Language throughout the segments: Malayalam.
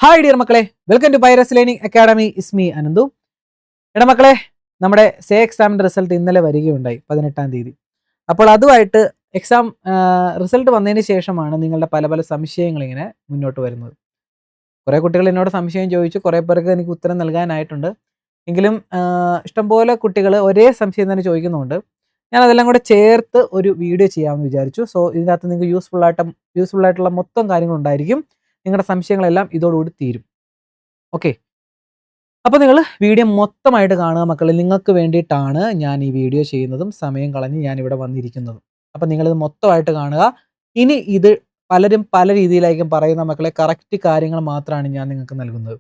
ഹായ് ഡിയർ മക്കളെ, welcome to Pyrus learning academy. It's me Ananthu. എടാ മക്കളെ, നമ്മുടെ സേ എക്സാമിൻ്റെ റിസൾട്ട് ഇന്നലെ വരികയുണ്ടായി, 18-ാം തീയതി. അപ്പോൾ അതുമായിട്ട് എക്സാം റിസൾട്ട് വന്നതിന് ശേഷമാണ് നിങ്ങളുടെ പല പല സംശയങ്ങൾ ഇങ്ങനെ മുന്നോട്ട് വരുന്നത്. കുറേ കുട്ടികൾ എന്നോട് സംശയം ചോദിച്ചു, കുറേ പേർക്ക് എനിക്ക് ഉത്തരം നൽകാനായിട്ടുണ്ട്. എങ്കിലും ഇഷ്ടംപോലെ കുട്ടികൾ ഒരേ സംശയം തന്നെ ചോദിക്കുന്നുണ്ട്. ഞാൻ അതെല്ലാം കൂടെ ചേർത്ത് ഒരു വീഡിയോ ചെയ്യാമെന്ന് വിചാരിച്ചു. സോ ഇതിനകത്ത് നിങ്ങൾക്ക് യൂസ്ഫുൾ ആയിട്ടുള്ള മൊത്തം കാര്യങ്ങളുണ്ടായിരിക്കും. നിങ്ങളുടെ സംശയങ്ങളെല്ലാം ഇതോടുകൂടി തീരും. ഓക്കെ, അപ്പോൾ നിങ്ങൾ വീഡിയോ മൊത്തമായിട്ട് കാണുക മക്കളെ. നിങ്ങൾക്ക് വേണ്ടിയിട്ടാണ് ഞാൻ ഈ വീഡിയോ ചെയ്യുന്നതും സമയം കളഞ്ഞ് ഞാൻ ഇവിടെ വന്നിരിക്കുന്നതും. അപ്പോൾ നിങ്ങളിത് മൊത്തമായിട്ട് കാണുക. ഇനി ഇത് പലരും പല രീതിയിലായിരിക്കും പറയുന്ന മക്കളെ. കറക്റ്റ് കാര്യങ്ങൾ മാത്രമാണ് ഞാൻ നിങ്ങൾക്ക് നൽകുന്നത്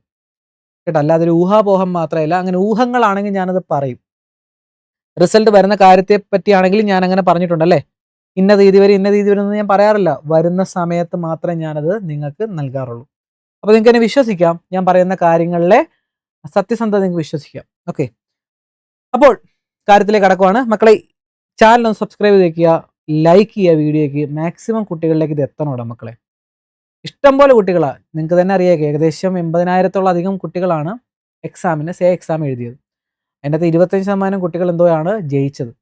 കേട്ടോ. അല്ലാതെ ഒരു ഊഹാപോഹം മാത്രമല്ല. അങ്ങനെ ഊഹങ്ങളാണെങ്കിൽ ഞാനത് പറയും. റിസൾട്ട് വരുന്ന കാര്യത്തെ പറ്റിയാണെങ്കിൽ ഞാൻ അങ്ങനെ പറഞ്ഞിട്ടുണ്ടല്ലേ, ഇന്ന തീയതി വരെ എന്ന് ഞാൻ പറയാറില്ല. വരുന്ന സമയത്ത് മാത്രമേ ഞാനത് നിങ്ങൾക്ക് നൽകാറുള്ളൂ. അപ്പോൾ നിങ്ങൾക്ക് എന്നെ വിശ്വസിക്കാം. ഞാൻ പറയുന്ന കാര്യങ്ങളിലെ സത്യസന്ധത നിങ്ങൾക്ക് വിശ്വസിക്കാം. ഓക്കെ, അപ്പോൾ കാര്യത്തിലേക്ക് കടക്കുവാണ് മക്കളെ. ചാനൽ ഒന്ന് സബ്സ്ക്രൈബ് ചെയ്തേക്കുക, ലൈക്ക് ചെയ്യുക വീഡിയോയ്ക്ക്. മാക്സിമം കുട്ടികളിലേക്ക് ഇത് എത്തണോടാ മക്കളെ. ഇഷ്ടംപോലെ കുട്ടികളാണ്, നിങ്ങൾക്ക് തന്നെ അറിയാം. ഏകദേശം 80,000-ത്തോളം അധികം കുട്ടികളാണ് സേ എക്സാം എഴുതിയത്. അതിനകത്ത് 25% കുട്ടികൾ എന്തോയാണ് ജയിച്ചത്.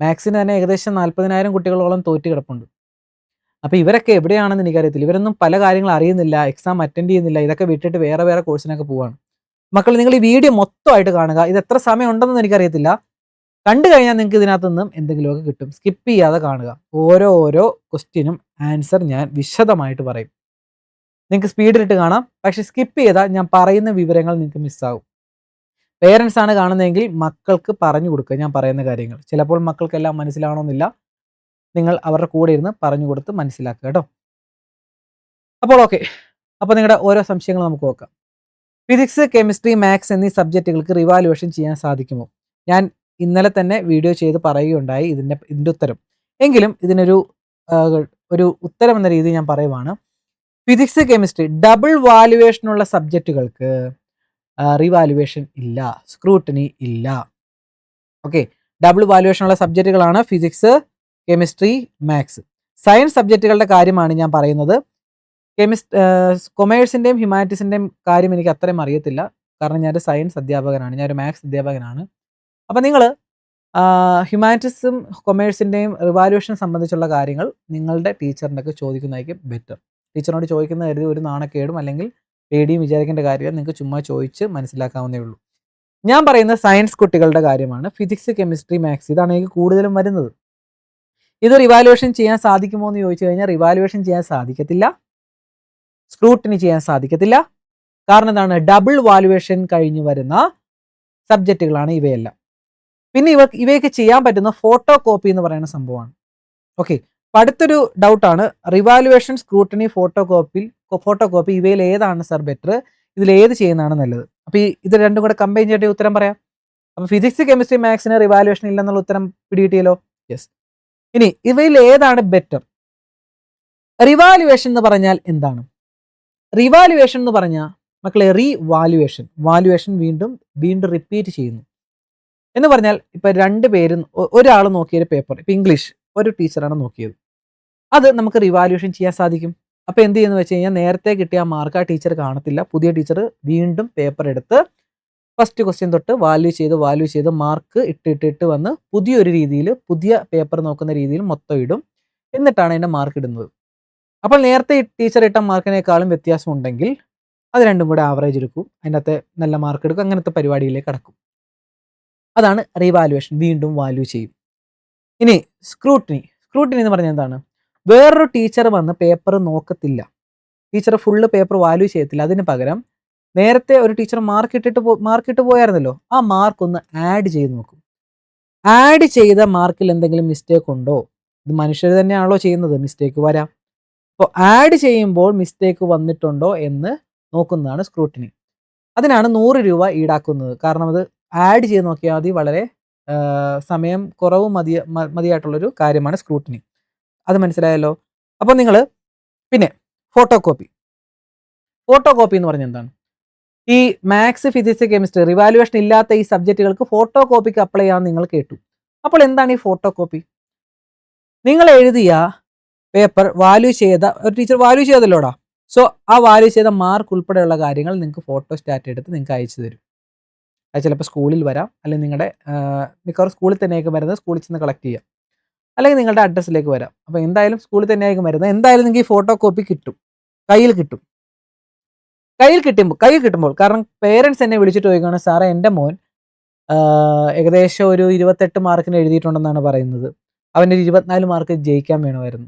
മാത്സിന് തന്നെ ഏകദേശം 40,000 കുട്ടികളോളം തോറ്റ് കിടപ്പുണ്ട്. അപ്പോൾ ഇവരൊക്കെ എവിടെയാണെന്ന് എനിക്കറിയത്തില്ല. ഇവരൊന്നും പല കാര്യങ്ങൾ അറിയുന്നില്ല, എക്സാം അറ്റൻഡ് ചെയ്യുന്നില്ല. ഇതൊക്കെ വിട്ടിട്ട് വേറെ കോഴ്സിനൊക്കെ പോവാണ്. മക്കൾ, നിങ്ങൾ ഈ വീഡിയോ മൊത്തമായിട്ട് കാണുക. ഇത് എത്ര സമയം ഉണ്ടെന്ന് എനിക്കറിയത്തില്ല. കണ്ടു കഴിഞ്ഞാൽ നിങ്ങൾക്ക് ഇതിനകത്ത് നിന്നും എന്തെങ്കിലുമൊക്കെ കിട്ടും. സ്കിപ്പ് ചെയ്യാതെ കാണുക. ഓരോ ക്വസ്റ്റ്യനും ആൻസർ ഞാൻ വിശദമായിട്ട് പറയും. നിങ്ങൾക്ക് സ്പീഡിലിട്ട് കാണാം, പക്ഷെ സ്കിപ്പ് ചെയ്താൽ ഞാൻ പറയുന്ന വിവരങ്ങൾ നിങ്ങൾക്ക് മിസ്സാകും. പേരൻസ് ആണ് കാണുന്നതെങ്കിൽ മക്കൾക്ക് പറഞ്ഞു കൊടുക്കുക ഞാൻ പറയുന്ന കാര്യങ്ങൾ. ചിലപ്പോൾ മക്കൾക്കെല്ലാം മനസ്സിലാവണമെന്നില്ല. നിങ്ങൾ അവരുടെ കൂടെ ഇരുന്ന് പറഞ്ഞു കൊടുത്ത് മനസ്സിലാക്കുക കേട്ടോ. അപ്പോൾ ഓക്കെ, അപ്പോൾ നിങ്ങളുടെ ഓരോ സംശയങ്ങൾ നമുക്ക് നോക്കാം. ഫിസിക്സ്, കെമിസ്ട്രി, മാത്സ് എന്നീ സബ്ജക്റ്റുകൾക്ക് റിവാലുവേഷൻ ചെയ്യാൻ സാധിക്കുമോ? ഞാൻ ഇന്നലെ തന്നെ വീഡിയോ ചെയ്ത് പറയുകയുണ്ടായി ഇതിൻ്റെ ഉത്തരം. എങ്കിലും ഇതിനൊരു ഉത്തരം എന്ന രീതി ഞാൻ പറയുവാണ്. ഫിസിക്സ്, കെമിസ്ട്രി ഡബിൾ വാലുവേഷനുള്ള സബ്ജക്റ്റുകൾക്ക് റിവാലുവേഷൻ ഇല്ല, സ്ക്രൂട്ടനി ഇല്ല. ഓക്കെ, ഡബിൾ വാലുവേഷനുള്ള സബ്ജക്റ്റുകളാണ് ഫിസിക്സ്, കെമിസ്ട്രി, മാത്സ്. സയൻസ് സബ്ജക്റ്റുകളുടെ കാര്യമാണ് ഞാൻ പറയുന്നത്. കൊമേഴ്സിൻ്റെയും ഹ്യൂമാനിറ്റീസിൻ്റെയും കാര്യം എനിക്ക് അത്രയും അറിയത്തില്ല. കാരണം ഞാനൊരു സയൻസ് അധ്യാപകനാണ്, ഞാനൊരു മാത്സ് അധ്യാപകനാണ്. അപ്പോൾ നിങ്ങൾ ഹ്യൂമാനിറ്റീസും കൊമേഴ്സിൻ്റെയും റിവാലുവേഷൻ സംബന്ധിച്ചുള്ള കാര്യങ്ങൾ നിങ്ങളുടെ ടീച്ചറിൻ്റെ ഒക്കെ ചോദിക്കുന്നതായിരിക്കും ബെറ്റർ. ടീച്ചറിനോട് ചോദിക്കുന്ന കരുതി ഒരു നാണക്കേടും അല്ലെങ്കിൽ പേടിയും വിചാരിക്കേണ്ട കാര്യമില്ല. നിങ്ങൾക്ക് ചുമ്മാ ചോദിച്ച് മനസ്സിലാക്കാവുന്നേ ഉള്ളൂ. ഞാൻ പറയുന്ന സയൻസ് കുട്ടികളുടെ കാര്യമാണ്. ഫിസിക്സ്, കെമിസ്ട്രി, മാത്സ് ഇതാണ് എനിക്ക് കൂടുതലും വരുന്നത്. ഇത് റിവാലുവേഷൻ ചെയ്യാൻ സാധിക്കുമോ എന്ന് ചോദിച്ചു കഴിഞ്ഞാൽ റിവാലുവേഷൻ ചെയ്യാൻ സാധിക്കത്തില്ല, സ്ക്രൂട്ടിനി ചെയ്യാൻ സാധിക്കത്തില്ല. കാരണം എന്താണ്? ഡബിൾ വാലുവേഷൻ കഴിഞ്ഞ് വരുന്ന സബ്ജക്റ്റുകളാണ് ഇവയെല്ലാം. പിന്നെ ഇവയൊക്കെ ചെയ്യാൻ പറ്റുന്ന ഫോട്ടോ കോപ്പി എന്ന് പറയുന്ന സംഭവമാണ്. ഓക്കെ, അപ്പം അടുത്തൊരു ഡൗട്ടാണ്, റിവാലുവേഷൻ, സ്ക്രൂട്ടിനി, ഫോട്ടോ കോപ്പി ഇവയിൽ ഏതാണ് സർ ബെറ്റർ? ഇതിൽ ഏത് ചെയ്യുന്നതാണ് നല്ലത്? അപ്പോൾ ഇത് രണ്ടും കൂടെ കമ്പൈൻ ചെയ്തിട്ട് ഉത്തരം പറയാം. അപ്പോൾ ഫിസിക്സ്, കെമിസ്ട്രി, മാത്സിന് റിവാലുവേഷൻ ഇല്ലെന്നുള്ള ഉത്തരം പിടികിട്ടിയല്ലോ. യെസ്. ഇനി ഇവയിൽ ഏതാണ് ബെറ്റർ? റിവാലുവേഷൻ എന്ന് പറഞ്ഞാൽ എന്താണ്? റിവാലുവേഷൻ എന്ന് പറഞ്ഞാൽ മക്കളെ, വാലുവേഷൻ വീണ്ടും റിപ്പീറ്റ് ചെയ്യുന്നു എന്ന് പറഞ്ഞാൽ, ഇപ്പം 2 പേരും ഒരാൾ നോക്കിയൊരു പേപ്പർ, ഇപ്പം ഇംഗ്ലീഷ് ഒരു ടീച്ചറാണ് നോക്കിയത്, അത് നമുക്ക് റിവാലുവേഷൻ ചെയ്യാൻ സാധിക്കും. അപ്പോൾ എന്ത് ചെയ്യുന്നു വെച്ച് കഴിഞ്ഞാൽ, നേരത്തെ കിട്ടിയ മാർക്ക് ആ ടീച്ചർ കാണത്തില്ല. പുതിയ ടീച്ചർ വീണ്ടും പേപ്പർ എടുത്ത് ഫസ്റ്റ് ക്വസ്റ്റ്യൻ തൊട്ട് വാല്യൂ ചെയ്ത് മാർക്ക് ഇട്ടിട്ട് വന്ന് പുതിയൊരു രീതിയിൽ, പുതിയ പേപ്പർ നോക്കുന്ന രീതിയിൽ മൊത്തം ഇടും. എന്നിട്ടാണ് അതിൻ്റെ മാർക്ക് ഇടുന്നത്. അപ്പോൾ നേരത്തെ ടീച്ചർ ഇട്ട മാർക്കിനേക്കാളും വ്യത്യാസം ഉണ്ടെങ്കിൽ അത് രണ്ടും കൂടെ ആവറേജ് എടുക്കും, അതിനകത്ത് നല്ല മാർക്ക് എടുക്കും. അങ്ങനത്തെ പരിപാടിയിലേക്ക് കടക്കും. അതാണ് റിവാലുവേഷൻ, വീണ്ടും വാല്യൂ ചെയ്യും. ഇനി സ്ക്രൂട്ടിനി എന്ന് പറഞ്ഞാൽ എന്താണ്? വേറൊരു ടീച്ചർ വന്ന് പേപ്പർ നോക്കത്തില്ല, ടീച്ചർ ഫുള്ള് പേപ്പർ വാല്യൂ ചെയ്യത്തില്ല. അതിന് പകരം നേരത്തെ ഒരു ടീച്ചർ മാർക്കിട്ട് പോയായിരുന്നല്ലോ, ആ മാർക്ക് ഒന്ന് ആഡ് ചെയ്ത് നോക്കും. ആഡ് ചെയ്ത മാർക്കിൽ എന്തെങ്കിലും മിസ്റ്റേക്ക് ഉണ്ടോ? ഇത് മനുഷ്യർ തന്നെയാണല്ലോ ചെയ്യുന്നത്, മിസ്റ്റേക്ക് വരാം. അപ്പോൾ ആഡ് ചെയ്യുമ്പോൾ മിസ്റ്റേക്ക് വന്നിട്ടുണ്ടോ എന്ന് നോക്കുന്നതാണ് സ്ക്രൂട്ടിനി. അതിനാണ് 100 രൂപ ഈടാക്കുന്നത്. കാരണം അത് ആഡ് ചെയ്ത് നോക്കിയാൽ മതി. വളരെ സമയം കുറവ് മതിയായിട്ടുള്ളൊരു കാര്യമാണ് സ്ക്രൂട്ടിനി. അത് മനസ്സിലായല്ലോ. അപ്പോൾ നിങ്ങൾ പിന്നെ ഫോട്ടോ കോപ്പി എന്ന് പറഞ്ഞാൽ എന്താണ്? ഈ മാത്സ്, ഫിസിക്സ്, കെമിസ്ട്രി റിവാലുവേഷൻ ഇല്ലാത്ത ഈ സബ്ജക്റ്റുകൾക്ക് ഫോട്ടോ കോപ്പിക്ക് അപ്ലൈ ചെയ്യാമെന്ന് നിങ്ങൾ കേട്ടു. അപ്പോൾ എന്താണ് ഈ ഫോട്ടോ കോപ്പി? നിങ്ങൾ എഴുതിയ പേപ്പർ വാല്യൂ ചെയ്ത ഒരു ടീച്ചർ വാല്യൂ ചെയ്തല്ലോടാ, സോ ആ വാല്യൂ ചെയ്ത മാർക്ക് ഉൾപ്പെടെയുള്ള കാര്യങ്ങൾ നിങ്ങൾക്ക് ഫോട്ടോ സ്റ്റാറ്റ് എടുത്ത് നിങ്ങൾക്ക് അയച്ചു തരും. അത് ചിലപ്പോൾ സ്കൂളിൽ വരാം, അല്ലെങ്കിൽ നിങ്ങളുടെ മിക്കവാറും സ്കൂളിൽ തന്നെയൊക്കെ വരുന്നത്, സ്കൂളിൽ ചെന്ന് കളക്ട് ചെയ്യാം, അല്ലെങ്കിൽ നിങ്ങളുടെ അഡ്രസ്സിലേക്ക് വരാം. അപ്പോൾ എന്തായാലും സ്കൂളിൽ തന്നെയായിരിക്കും വരുന്നത്. എന്തായാലും നിങ്ങൾക്ക് ഈ ഫോട്ടോ കോപ്പി കിട്ടും, കയ്യിൽ കിട്ടും. കയ്യിൽ കിട്ടുമ്പോൾ കാരണം പേരൻസ് എന്നെ വിളിച്ചിട്ട് ചോദിക്കുകയാണ്, സാറേ എൻ്റെ മോൻ ഏകദേശം ഒരു 28 മാർക്കിന് എഴുതിയിട്ടുണ്ടെന്നാണ് പറയുന്നത്. അവനൊരു 24 മാർക്ക് ജയിക്കാൻ വേണമായിരുന്നു.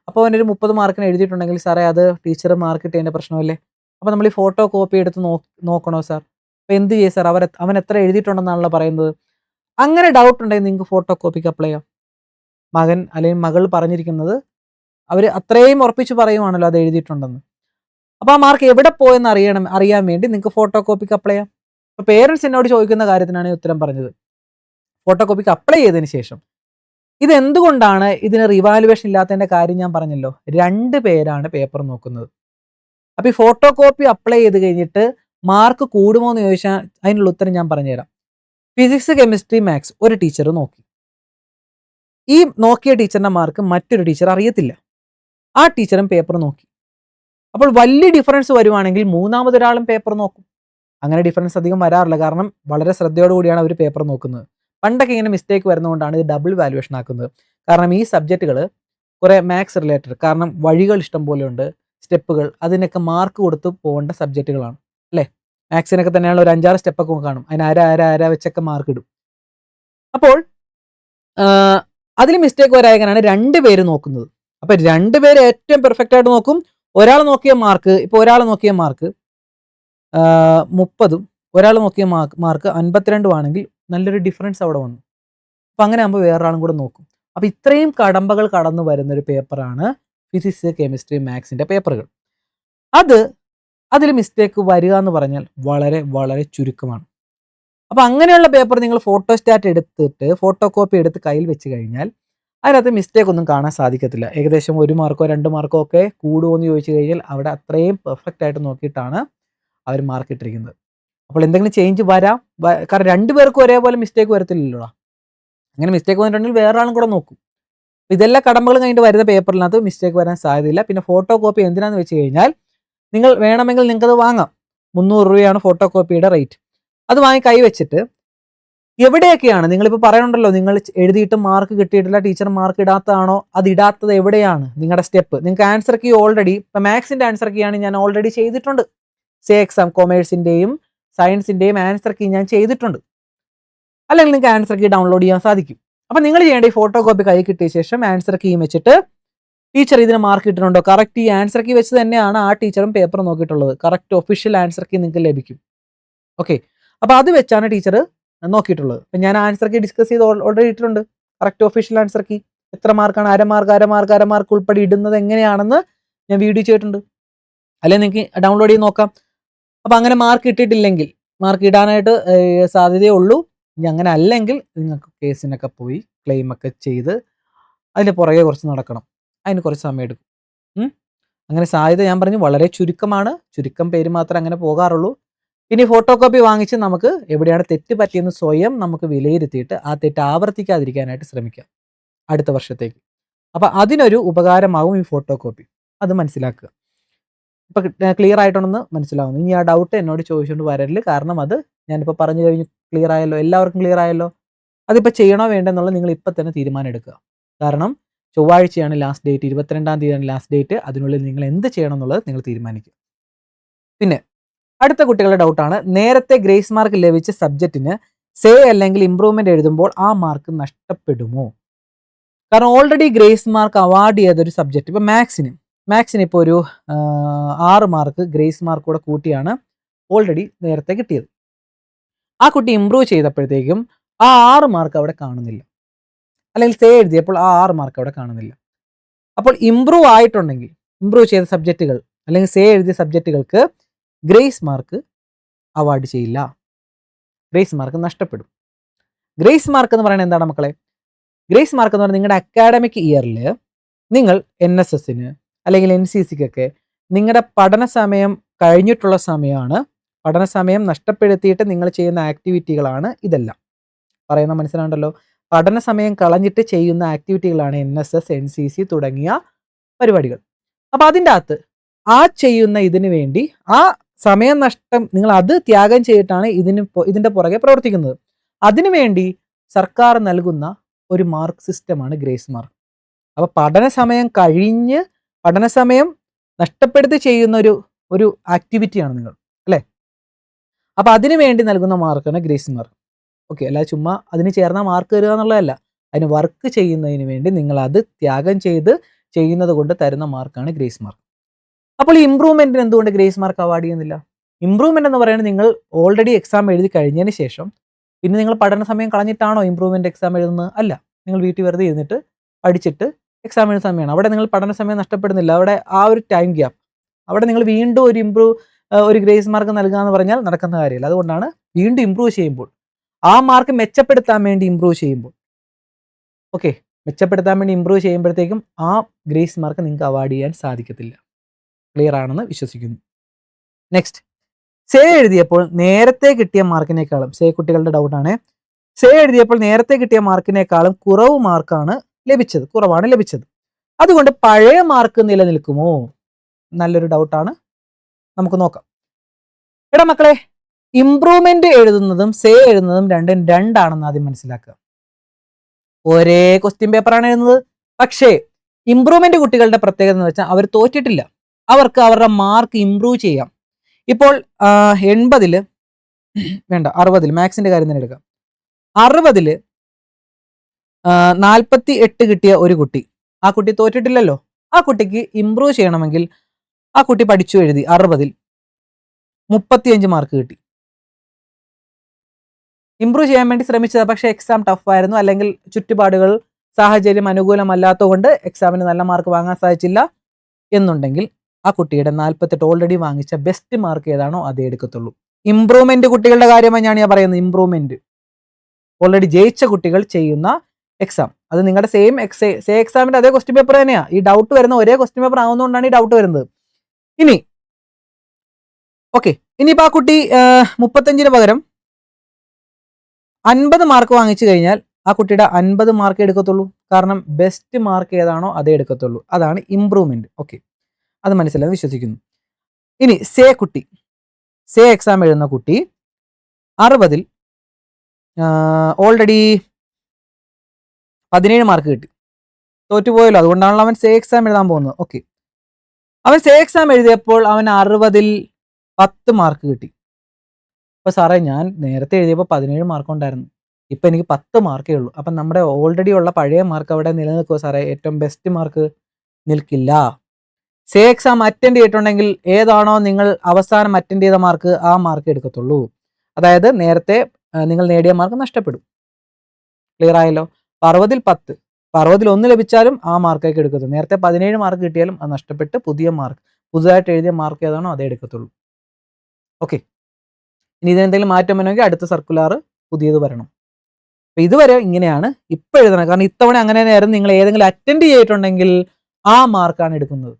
അപ്പോൾ അവനൊരു 30 മാർക്കിന് എഴുതിയിട്ടുണ്ടെങ്കിൽ സാറേ അത് ടീച്ചർ മാർക്ക് ഇട്ടതിൻ്റെ പ്രശ്നമല്ലേ? അപ്പോൾ നമ്മൾ ഈ ഫോട്ടോ കോപ്പി എടുത്ത് നോക്കണോ സാർ? അപ്പോൾ എന്ത് ചെയ്യും സാർ? അവൻ എത്ര എഴുതിയിട്ടുണ്ടെന്നാണല്ലോ പറയുന്നത്. അങ്ങനെ ഡൗട്ട് ഉണ്ടെങ്കിൽ നിങ്ങൾക്ക് ഫോട്ടോ കോപ്പിക്ക് അപ്ലൈ ചെയ്യാം. മകൻ അല്ലെങ്കിൽ മകൾ പറഞ്ഞിരിക്കുന്നത് അവർ അത്രയും ഉറപ്പിച്ച് പറയുവാണല്ലോ അത് എഴുതിയിട്ടുണ്ടെന്ന്. അപ്പോൾ ആ മാർക്ക് എവിടെ പോയെന്ന് അറിയാൻ വേണ്ടി നിങ്ങൾക്ക് ഫോട്ടോ കോപ്പിക്ക് അപ്ലൈ ചെയ്യാം. അപ്പോൾ പേരൻസ് എന്നോട് ചോദിക്കുന്ന കാര്യത്തിനാണ് ഈ ഉത്തരം പറഞ്ഞത്. ഫോട്ടോ കോപ്പിക്ക് അപ്ലൈ ചെയ്തതിന് ശേഷം ഇതെന്തുകൊണ്ടാണ് ഇതിന് റിവാലുവേഷൻ ഇല്ലാത്തതിൻ്റെ കാര്യം ഞാൻ പറഞ്ഞല്ലോ. 2 പേരാണ് പേപ്പർ നോക്കുന്നത്. അപ്പോൾ ഈ ഫോട്ടോ കോപ്പി അപ്ലൈ ചെയ്ത് കഴിഞ്ഞിട്ട് മാർക്ക് കൂടുമോ എന്ന് ചോദിച്ചാൽ അതിനുള്ള ഉത്തരം ഞാൻ പറഞ്ഞുതരാം. ഫിസിക്സ്, കെമിസ്ട്രി, മാത്സ് ഒരു ടീച്ചർ നോക്കി. ഈ നോക്കിയ ടീച്ചറിൻ്റെ മാർക്ക് മറ്റൊരു ടീച്ചർ അറിയത്തില്ല. ആ ടീച്ചറും പേപ്പർ നോക്കി. അപ്പോൾ വലിയ ഡിഫറൻസ് വരുവാണെങ്കിൽ മൂന്നാമതൊരാളും പേപ്പർ നോക്കും. അങ്ങനെ ഡിഫറൻസ് അധികം വരാറില്ല, കാരണം വളരെ ശ്രദ്ധയോടുകൂടിയാണ് അവർ പേപ്പർ നോക്കുന്നത്. പണ്ടൊക്കെ ഇങ്ങനെ മിസ്റ്റേക്ക് വരുന്നതുകൊണ്ടാണ് ഇത് ഡബിൾ വാല്യുവേഷൻ ആക്കുന്നത്. കാരണം ഈ സബ്ജക്റ്റുകൾ കുറേ മാത്സ് റിലേറ്റഡ്, കാരണം വഴികൾ ഇഷ്ടം പോലെ ഉണ്ട്, സ്റ്റെപ്പുകൾ, അതിനൊക്കെ മാർക്ക് കൊടുത്ത് പോകേണ്ട സബ്ജക്റ്റുകളാണ് അല്ലേ. മാത്സിനൊക്കെ തന്നെയാണ് ഒരു 5-6 സ്റ്റെപ്പൊക്കെ കാണും, അതിന് അര വെച്ചൊക്കെ മാർക്ക് ഇടും. അപ്പോൾ അതിൽ മിസ്റ്റേക്ക് വരായങ്ങനെയാണ് 2 പേര് നോക്കുന്നത്. അപ്പോൾ 2 പേര് ഏറ്റവും പെർഫെക്റ്റ് ആയിട്ട് നോക്കും. ഒരാൾ നോക്കിയ മാർക്ക് 30ഉം ഒരാൾ നോക്കിയ മാർക്ക് 52 ആണെങ്കിൽ നല്ലൊരു ഡിഫറൻസ് അവിടെ വന്നു. അപ്പോൾ അങ്ങനെ ആകുമ്പോൾ വേറൊരാളും കൂടെ നോക്കും. അപ്പോൾ ഇത്രയും കടമ്പകൾ കടന്നു വരുന്നൊരു പേപ്പറാണ് ഫിസിക്സ്, കെമിസ്ട്രി, മാത്സിൻ്റെ പേപ്പറുകൾ. അതിൽ മിസ്റ്റേക്ക് വരിക എന്ന് പറഞ്ഞാൽ വളരെ വളരെ ചുരുക്കമാണ്. അപ്പോൾ അങ്ങനെയുള്ള പേപ്പർ നിങ്ങൾ ഫോട്ടോ സ്റ്റാറ്റ് എടുത്തിട്ട് ഫോട്ടോ കോപ്പി എടുത്ത് കയ്യിൽ വെച്ച് കഴിഞ്ഞാൽ അതിനകത്ത് മിസ്റ്റേക്ക് ഒന്നും കാണാൻ സാധിക്കത്തില്ല. ഏകദേശം 1 മാർക്കോ 2 മാർക്കോ ഒക്കെ കൂടുമോ എന്ന് ചോദിച്ചു കഴിഞ്ഞാൽ അവിടെ അത്രയും പെർഫെക്റ്റ് ആയിട്ട് നോക്കിയിട്ടാണ് അവർ മാർക്ക് ഇട്ടിരിക്കുന്നത്. അപ്പോൾ എന്തെങ്കിലും ചേഞ്ച് വരാം, കാരണം 2 പേർക്കും ഒരേപോലെ മിസ്റ്റേക്ക് വരത്തില്ലല്ലോ. അങ്ങനെ മിസ്റ്റേക്ക് വന്നിട്ടുണ്ടെങ്കിൽ വേറൊരാളും കൂടെ നോക്കും. ഇതെല്ലാം കടമ്പകൾ കഴിഞ്ഞിട്ട് വരുന്ന പേപ്പറിനകത്ത് മിസ്റ്റേക്ക് വരാൻ സാധ്യതയില്ല. പിന്നെ ഫോട്ടോ കോപ്പി എന്തിനാന്ന് വെച്ച് കഴിഞ്ഞാൽ നിങ്ങൾ വേണമെങ്കിൽ നിങ്ങൾക്കത് വാങ്ങാം. 300 രൂപയാണ് ഫോട്ടോ കോപ്പിയുടെ റേറ്റ്. അത് വാങ്ങി കൈ വെച്ചിട്ട് എവിടെയൊക്കെയാണ് നിങ്ങളിപ്പോൾ പറയുന്നുണ്ടല്ലോ, നിങ്ങൾ എഴുതിയിട്ട് മാർക്ക് കിട്ടിയിട്ടില്ല, ടീച്ചർ മാർക്ക് ഇടാത്തതാണോ, അത് ഇടാത്തത് എവിടെയാണ് നിങ്ങളുടെ സ്റ്റെപ്പ്. നിങ്ങൾക്ക് ആൻസർ കീ ഓൾറെഡി, ഇപ്പോൾ മാത്സിൻ്റെ ആൻസർ കീ ആണ് ഞാൻ ഓൾറെഡി ചെയ്തിട്ടുണ്ട്. എക്സാം കൊമേഴ്സിൻ്റെയും സയൻസിൻ്റെയും ആൻസർ കീ ഞാൻ ചെയ്തിട്ടുണ്ട്. അല്ലെങ്കിൽ നിങ്ങൾക്ക് ആൻസർ കീ ഡൗൺലോഡ് ചെയ്യാൻ സാധിക്കും. അപ്പോൾ നിങ്ങൾ ചെയ്യേണ്ട ഈ ഫോട്ടോ കോപ്പി കൈ കിട്ടിയ ശേഷം ആൻസർ കീ വെച്ചിട്ട് ടീച്ചർ ഇതിന് മാർക്ക് ഇട്ടിട്ടുണ്ടോ, കറക്റ്റ് ഈ ആൻസർ കീ വെച്ച് തന്നെയാണ് ആ ടീച്ചറും പേപ്പർ നോക്കിയിട്ടുള്ളത്. കറക്റ്റ് ഒഫീഷ്യൽ ആൻസർ കീ നിങ്ങൾക്ക് ലഭിക്കും. ഓക്കെ, അപ്പോൾ അത് വെച്ചാണ് ടീച്ചർ നോക്കിയിട്ടുള്ളത്. അപ്പം ഞാൻ ആൻസർ കീ ഡിസ്കസ് ചെയ്ത് ഓൾറെഡി ഇട്ടിട്ടുണ്ട്. കറക്റ്റ് ഒഫീഷ്യൽ ആൻസർ കീ എത്ര മാർക്കാണ്, അര മാർക്ക് ഉൾപ്പെടെ ഇടുന്നത് എങ്ങനെയാണെന്ന് ഞാൻ വീഡിയോ ചെയ്തിട്ടുണ്ട്. അല്ലെങ്കിൽ നിങ്ങൾക്ക് ഡൗൺലോഡ് ചെയ്ത് നോക്കാം. അപ്പോൾ അങ്ങനെ മാർക്ക് ഇട്ടിട്ടില്ലെങ്കിൽ, മാർക്ക് ഇടാനായിട്ട് സാധ്യതയേ ഉള്ളൂ. ഇനി അങ്ങനെ അല്ലെങ്കിൽ നിങ്ങൾക്ക് കേസിനൊക്കെ പോയി ക്ലെയിമൊക്കെ ചെയ്ത് അതിന് പുറകെ കുറച്ച് നടക്കണം. അതിന് കുറച്ച് സമയം എടുക്കും. അങ്ങനെ സാധ്യത ഞാൻ പറഞ്ഞു വളരെ ചുരുക്കമാണ്. ചുരുക്കം പേര് മാത്രമേ അങ്ങനെ പോകാറുള്ളൂ. ഇനി ഫോട്ടോ കോപ്പി വാങ്ങിച്ച് നമുക്ക് എവിടെയാണ് തെറ്റ് പറ്റിയെന്ന് സ്വയം നമുക്ക് വിലയിരുത്തിയിട്ട് ആ തെറ്റ് ആവർത്തിക്കാതിരിക്കാനായിട്ട് ശ്രമിക്കാം അടുത്ത വർഷത്തേക്ക്. അപ്പോൾ അതിനൊരു ഉപകാരമാകും ഈ ഫോട്ടോ കോപ്പി. അത് മനസ്സിലാക്കുക. ഇപ്പോൾ ക്ലിയർ ആയിട്ടുണ്ടെന്ന് മനസ്സിലാവുന്നു. ഇനി ആ ഡൗട്ട് എന്നോട് ചോദിച്ചുകൊണ്ട് വരരുത്. കാരണം അത് ഞാനിപ്പോൾ പറഞ്ഞു കഴിഞ്ഞ് ക്ലിയർ ആയല്ലോ, എല്ലാവർക്കും ക്ലിയർ ആയല്ലോ. അതിപ്പോൾ ചെയ്യണോ വേണ്ടെന്നുള്ളത് നിങ്ങൾ ഇപ്പം തന്നെ തീരുമാനം എടുക്കുക. കാരണം ചൊവ്വാഴ്ചയാണ് ലാസ്റ്റ് ഡേറ്റ്, 22-ാം തീയതിയാണ് ലാസ്റ്റ് ഡേറ്റ്. അതിനുള്ളിൽ നിങ്ങൾ എന്ത് ചെയ്യണം എന്നുള്ളത് നിങ്ങൾ തീരുമാനിക്കുക. പിന്നെ അടുത്ത കുട്ടികളുടെ ഡൗട്ടാണ്, നേരത്തെ ഗ്രേസ് മാർക്ക് ലഭിച്ച സബ്ജക്റ്റിന് അല്ലെങ്കിൽ ഇംപ്രൂവ്മെൻ്റ് എഴുതുമ്പോൾ ആ മാർക്ക് നഷ്ടപ്പെടുമോ? കാരണം ഓൾറെഡി ഗ്രേസ് മാർക്ക് അവാർഡ് ചെയ്തൊരു സബ്ജക്റ്റ്, ഇപ്പോൾ മാത്സിന് ഇപ്പോൾ ഒരു 6 മാർക്ക് ഗ്രേസ് മാർക്ക് കൂടെ കൂട്ടിയാണ് ഓൾറെഡി നേരത്തെ കിട്ടിയത്. ആ കുട്ടി ഇംപ്രൂവ് ചെയ്തപ്പോഴത്തേക്കും ആ 6 മാർക്ക് അവിടെ കാണുന്നില്ല, അല്ലെങ്കിൽ എഴുതിയപ്പോൾ ആ 6 മാർക്ക് അവിടെ കാണുന്നില്ല. അപ്പോൾ ഇംപ്രൂവ് ചെയ്ത സബ്ജക്റ്റുകൾ അല്ലെങ്കിൽ എഴുതിയ സബ്ജക്റ്റുകൾക്ക് ഗ്രേസ് മാർക്ക് അവാർഡ് ചെയ്യില്ല, ഗ്രേസ് മാർക്ക് നഷ്ടപ്പെടും. ഗ്രേസ് മാർക്ക് എന്ന് പറയുന്നത് എന്താണ് മക്കളെ? ഗ്രേസ് മാർക്ക് എന്ന് പറയുന്നത് നിങ്ങളുടെ അക്കാഡമിക് ഇയറിൽ നിങ്ങൾ NSSന് അല്ലെങ്കിൽ NCCക്കൊക്കെ നിങ്ങളുടെ പഠന സമയം കഴിഞ്ഞിട്ടുള്ള സമയമാണ്. പഠന സമയം നഷ്ടപ്പെടുത്തിയിട്ട് നിങ്ങൾ ചെയ്യുന്ന ആക്ടിവിറ്റികളാണ് ഇതെല്ലാം. പറയുന്ന മനസ്സിലാണ്ടല്ലോ. പഠന സമയം കളഞ്ഞിട്ട് ചെയ്യുന്ന ആക്ടിവിറ്റികളാണ് NSS, NCC തുടങ്ങിയ പരിപാടികൾ. അപ്പോൾ അതിൻ്റെ അകത്ത് ആ ചെയ്യുന്ന ഇതിനു വേണ്ടി ആ സമയം നഷ്ടം നിങ്ങൾ അത് ത്യാഗം ചെയ്തിട്ടാണ് ഇതിന്റെ പുറകെ പ്രവർത്തിക്കുന്നത്. അതിനുവേണ്ടി സർക്കാർ നൽകുന്ന ഒരു മാർക്ക് സിസ്റ്റമാണ് ഗ്രേസ് മാർക്ക്. അപ്പൊ പഠന സമയം നഷ്ടപ്പെടുത്തി ചെയ്യുന്ന ഒരു ആക്ടിവിറ്റിയാണ് നിങ്ങൾ, അല്ലേ? അപ്പൊ അതിനു വേണ്ടി നൽകുന്ന മാർക്കാണ് ഗ്രേസ് മാർക്ക്. ഓക്കെ, അല്ല ചുമ്മാ അതിന് ചേർന്ന മാർക്ക് തരിക എന്നുള്ളതല്ല. അതിന് വർക്ക് ചെയ്യുന്നതിന് വേണ്ടി നിങ്ങൾ അത് ത്യാഗം ചെയ്ത് ചെയ്യുന്നത് കൊണ്ട് തരുന്ന മാർക്കാണ് ഗ്രേസ് മാർക്ക്. അപ്പോൾ ഈ ഇംപ്രൂവ്മെന്റിന് എന്തുകൊണ്ട് ഗ്രേസ് മാർക്ക് അവാർഡ് ചെയ്യുന്നില്ല? ഇംപ്രൂവ്മെന്റ് എന്ന് പറയുന്നത് നിങ്ങൾ ഓൾറെഡി എക്സാം എഴുതി കഴിഞ്ഞതിന് ശേഷം പിന്നെ നിങ്ങൾ പഠന സമയം കളഞ്ഞിട്ടാണോ ഇംപ്രൂവ്മെന്റ് എക്സാം എഴുതുന്നത്? അല്ല, നിങ്ങൾ വീട്ടിൽ വെറുതെ ഇരുന്നിട്ട് പഠിച്ചിട്ട് എക്സാം എഴുതുന്ന സമയമാണ്. അവിടെ നിങ്ങൾ പഠന സമയം നഷ്ടപ്പെടുന്നില്ല. അവിടെ ആ ഒരു ടൈം ഗ്യാപ്പ്, അവിടെ നിങ്ങൾ വീണ്ടും ഒരു ഗ്രേസ് മാർക്ക് നൽകുക എന്ന് പറഞ്ഞാൽ നടക്കുന്ന കാര്യമില്ല. അതുകൊണ്ടാണ് വീണ്ടും ഇംപ്രൂവ് ചെയ്യുമ്പോൾ, ആ മാർക്ക് മെച്ചപ്പെടുത്താൻ വേണ്ടി ഇംപ്രൂവ് ചെയ്യുമ്പോൾ, ഓക്കെ, മെച്ചപ്പെടുത്താൻ വേണ്ടി ഇംപ്രൂവ് ചെയ്യുമ്പോഴത്തേക്കും ആ ഗ്രേസ് മാർക്ക് നിങ്ങൾക്ക് അവാർഡ് ചെയ്യാൻ സാധിക്കത്തില്ല. ക്ലിയർ ആണെന്ന് വിശ്വസിക്കുന്നു. നെക്സ്റ്റ്, സേ എഴുതിയപ്പോൾ നേരത്തെ കിട്ടിയ മാർക്കിനേക്കാളും, സേ കുട്ടികളുടെ ഡൗട്ടാണ്, സേ എഴുതിയപ്പോൾ നേരത്തെ കിട്ടിയ മാർക്കിനേക്കാളും കുറവാണ് ലഭിച്ചത്. അതുകൊണ്ട് പഴയ മാർക്ക് നിലനിൽക്കുമോ? നല്ലൊരു ഡൗട്ടാണ്, നമുക്ക് നോക്കാം. എടാ മക്കളെ, ഇംപ്രൂവ്മെന്റ് എഴുതുന്നതും സേ എഴുതുന്നതും രണ്ടാണെന്ന് ആദ്യം മനസ്സിലാക്കുക. ഒരേ ക്വസ്റ്റ്യൻ പേപ്പറാണ് എഴുതുന്നത്. പക്ഷേ ഇംപ്രൂവ്മെന്റ് കുട്ടികളുടെ പ്രത്യേകത എന്ന് വെച്ചാൽ അവർ തോറ്റിട്ടില്ല, അവർക്ക് അവരുടെ മാർക്ക് ഇംപ്രൂവ് ചെയ്യാം. ഇപ്പോൾ 80 വേണ്ട 60 മാത്സിന്റെ കാര്യം തന്നെ എടുക്കാം. 60 48 കിട്ടിയ ഒരു കുട്ടി, ആ കുട്ടി തോറ്റിട്ടില്ലല്ലോ. ആ കുട്ടിക്ക് ഇംപ്രൂവ് ചെയ്യണമെങ്കിൽ ആ കുട്ടി പഠിച്ചു എഴുതി 60 35 മാർക്ക് കിട്ടി. ഇംപ്രൂവ് ചെയ്യാൻ വേണ്ടി ശ്രമിച്ചത്, പക്ഷേ എക്സാം ടഫായിരുന്നു, അല്ലെങ്കിൽ ചുറ്റുപാടുകൾ സാഹചര്യം അനുകൂലമല്ലാത്തതുകൊണ്ട് എക്സാമിന് നല്ല മാർക്ക് വാങ്ങാൻ സാധിച്ചില്ല എന്നുണ്ടെങ്കിൽ ആ കുട്ടിയുടെ 48 ഓൾറെഡി വാങ്ങിച്ച ബെസ്റ്റ് മാർക്ക് ഏതാണോ അതേ എടുക്കത്തുള്ളൂ. ഇംപ്രൂവ്മെന്റ് കുട്ടികളുടെ കാര്യമാണ് ഞാൻ പറയുന്നത്. ഇംപ്രൂവ്മെന്റ് ഓൾറെഡി ജയിച്ച കുട്ടികൾ ചെയ്യുന്ന എക്സാം, അത് നിങ്ങളുടെ സേ എക്സാമിന്റെ അതേ ക്വസ്റ്റ്യൻ പേപ്പർ തന്നെയാണ്. ഈ ഡൗട്ട് വരുന്ന ഒരേ ക്വസ്റ്റ്യൻ പേപ്പർ ആവുന്നതുകൊണ്ടാണ് ഈ ഡൗട്ട് വരുന്നത്. ഇനിയിപ്പോൾ ആ കുട്ടി 35 പകരം 50 മാർക്ക് വാങ്ങിച്ചു കഴിഞ്ഞാൽ ആ കുട്ടിയുടെ 50 മാർക്ക് എടുക്കത്തുള്ളൂ. കാരണം ബെസ്റ്റ് മാർക്ക് ഏതാണോ അതേ എടുക്കത്തുള്ളൂ. അതാണ് ഇംപ്രൂവ്മെന്റ്. ഓക്കെ, അത് മനസ്സിലായി വിശ്വസിക്കുന്നു. ഇനി സേ എക്സാം എഴുതുന്ന കുട്ടി 60 ഓൾറെഡി 17 മാർക്ക് കിട്ടി, തോറ്റുപോയല്ലോ. അതുകൊണ്ടാണല്ലോ അവൻ സേ എക്സാം എഴുതാൻ പോകുന്നത്. ഓക്കെ, അവൻ സേ എക്സാം എഴുതിയപ്പോൾ അവൻ 60 10 മാർക്ക് കിട്ടി. അപ്പോൾ സാറേ, ഞാൻ നേരത്തെ എഴുതിയപ്പോൾ 17 മാർക്ക് ഉണ്ടായിരുന്നു, ഇപ്പം എനിക്ക് 10 മാർക്കേ ഉള്ളൂ. അപ്പം നമ്മുടെ ഓൾറെഡി ഉള്ള പഴയ മാർക്ക് അവിടെ നിലനിൽക്കുമോ സാറേ? ഏറ്റവും ബെസ്റ്റ് മാർക്ക് നിൽക്കില്ല. സേ എക്സാം അറ്റൻഡ് ചെയ്തിട്ടുണ്ടെങ്കിൽ ഏതാണോ നിങ്ങൾ അവസാനം അറ്റൻഡ് ചെയ്ത മാർക്ക്, ആ മാർക്ക് എടുക്കത്തുള്ളൂ. അതായത് നേരത്തെ നിങ്ങൾ നേടിയ മാർക്ക് നഷ്ടപ്പെടും. ക്ലിയർ ആയല്ലോ? 60 10, 60 1 ലഭിച്ചാലും ആ മാർക്കൊക്കെ എടുക്കത്തുള്ളൂ. നേരത്തെ 17 മാർക്ക് കിട്ടിയാലും അത് നഷ്ടപ്പെട്ട് പുതുതായിട്ട് എഴുതിയ മാർക്ക് ഏതാണോ അതേ എടുക്കത്തുള്ളൂ. ഓക്കെ, ഇനി ഇതിനെന്തെങ്കിലും മാറ്റം വരണമെങ്കിൽ അടുത്ത സർക്കുലർ പുതിയത് വരണം. അപ്പോൾ ഇതുവരെ ഇങ്ങനെയാണ് ഇപ്പം എഴുതണം. കാരണം ഇത്തവണ അങ്ങനെ തന്നെയായിരുന്നു. നിങ്ങൾ ഏതെങ്കിലും അറ്റൻഡ് ചെയ്തിട്ടുണ്ടെങ്കിൽ ആ മാർക്കാണ് എടുക്കുന്നത്.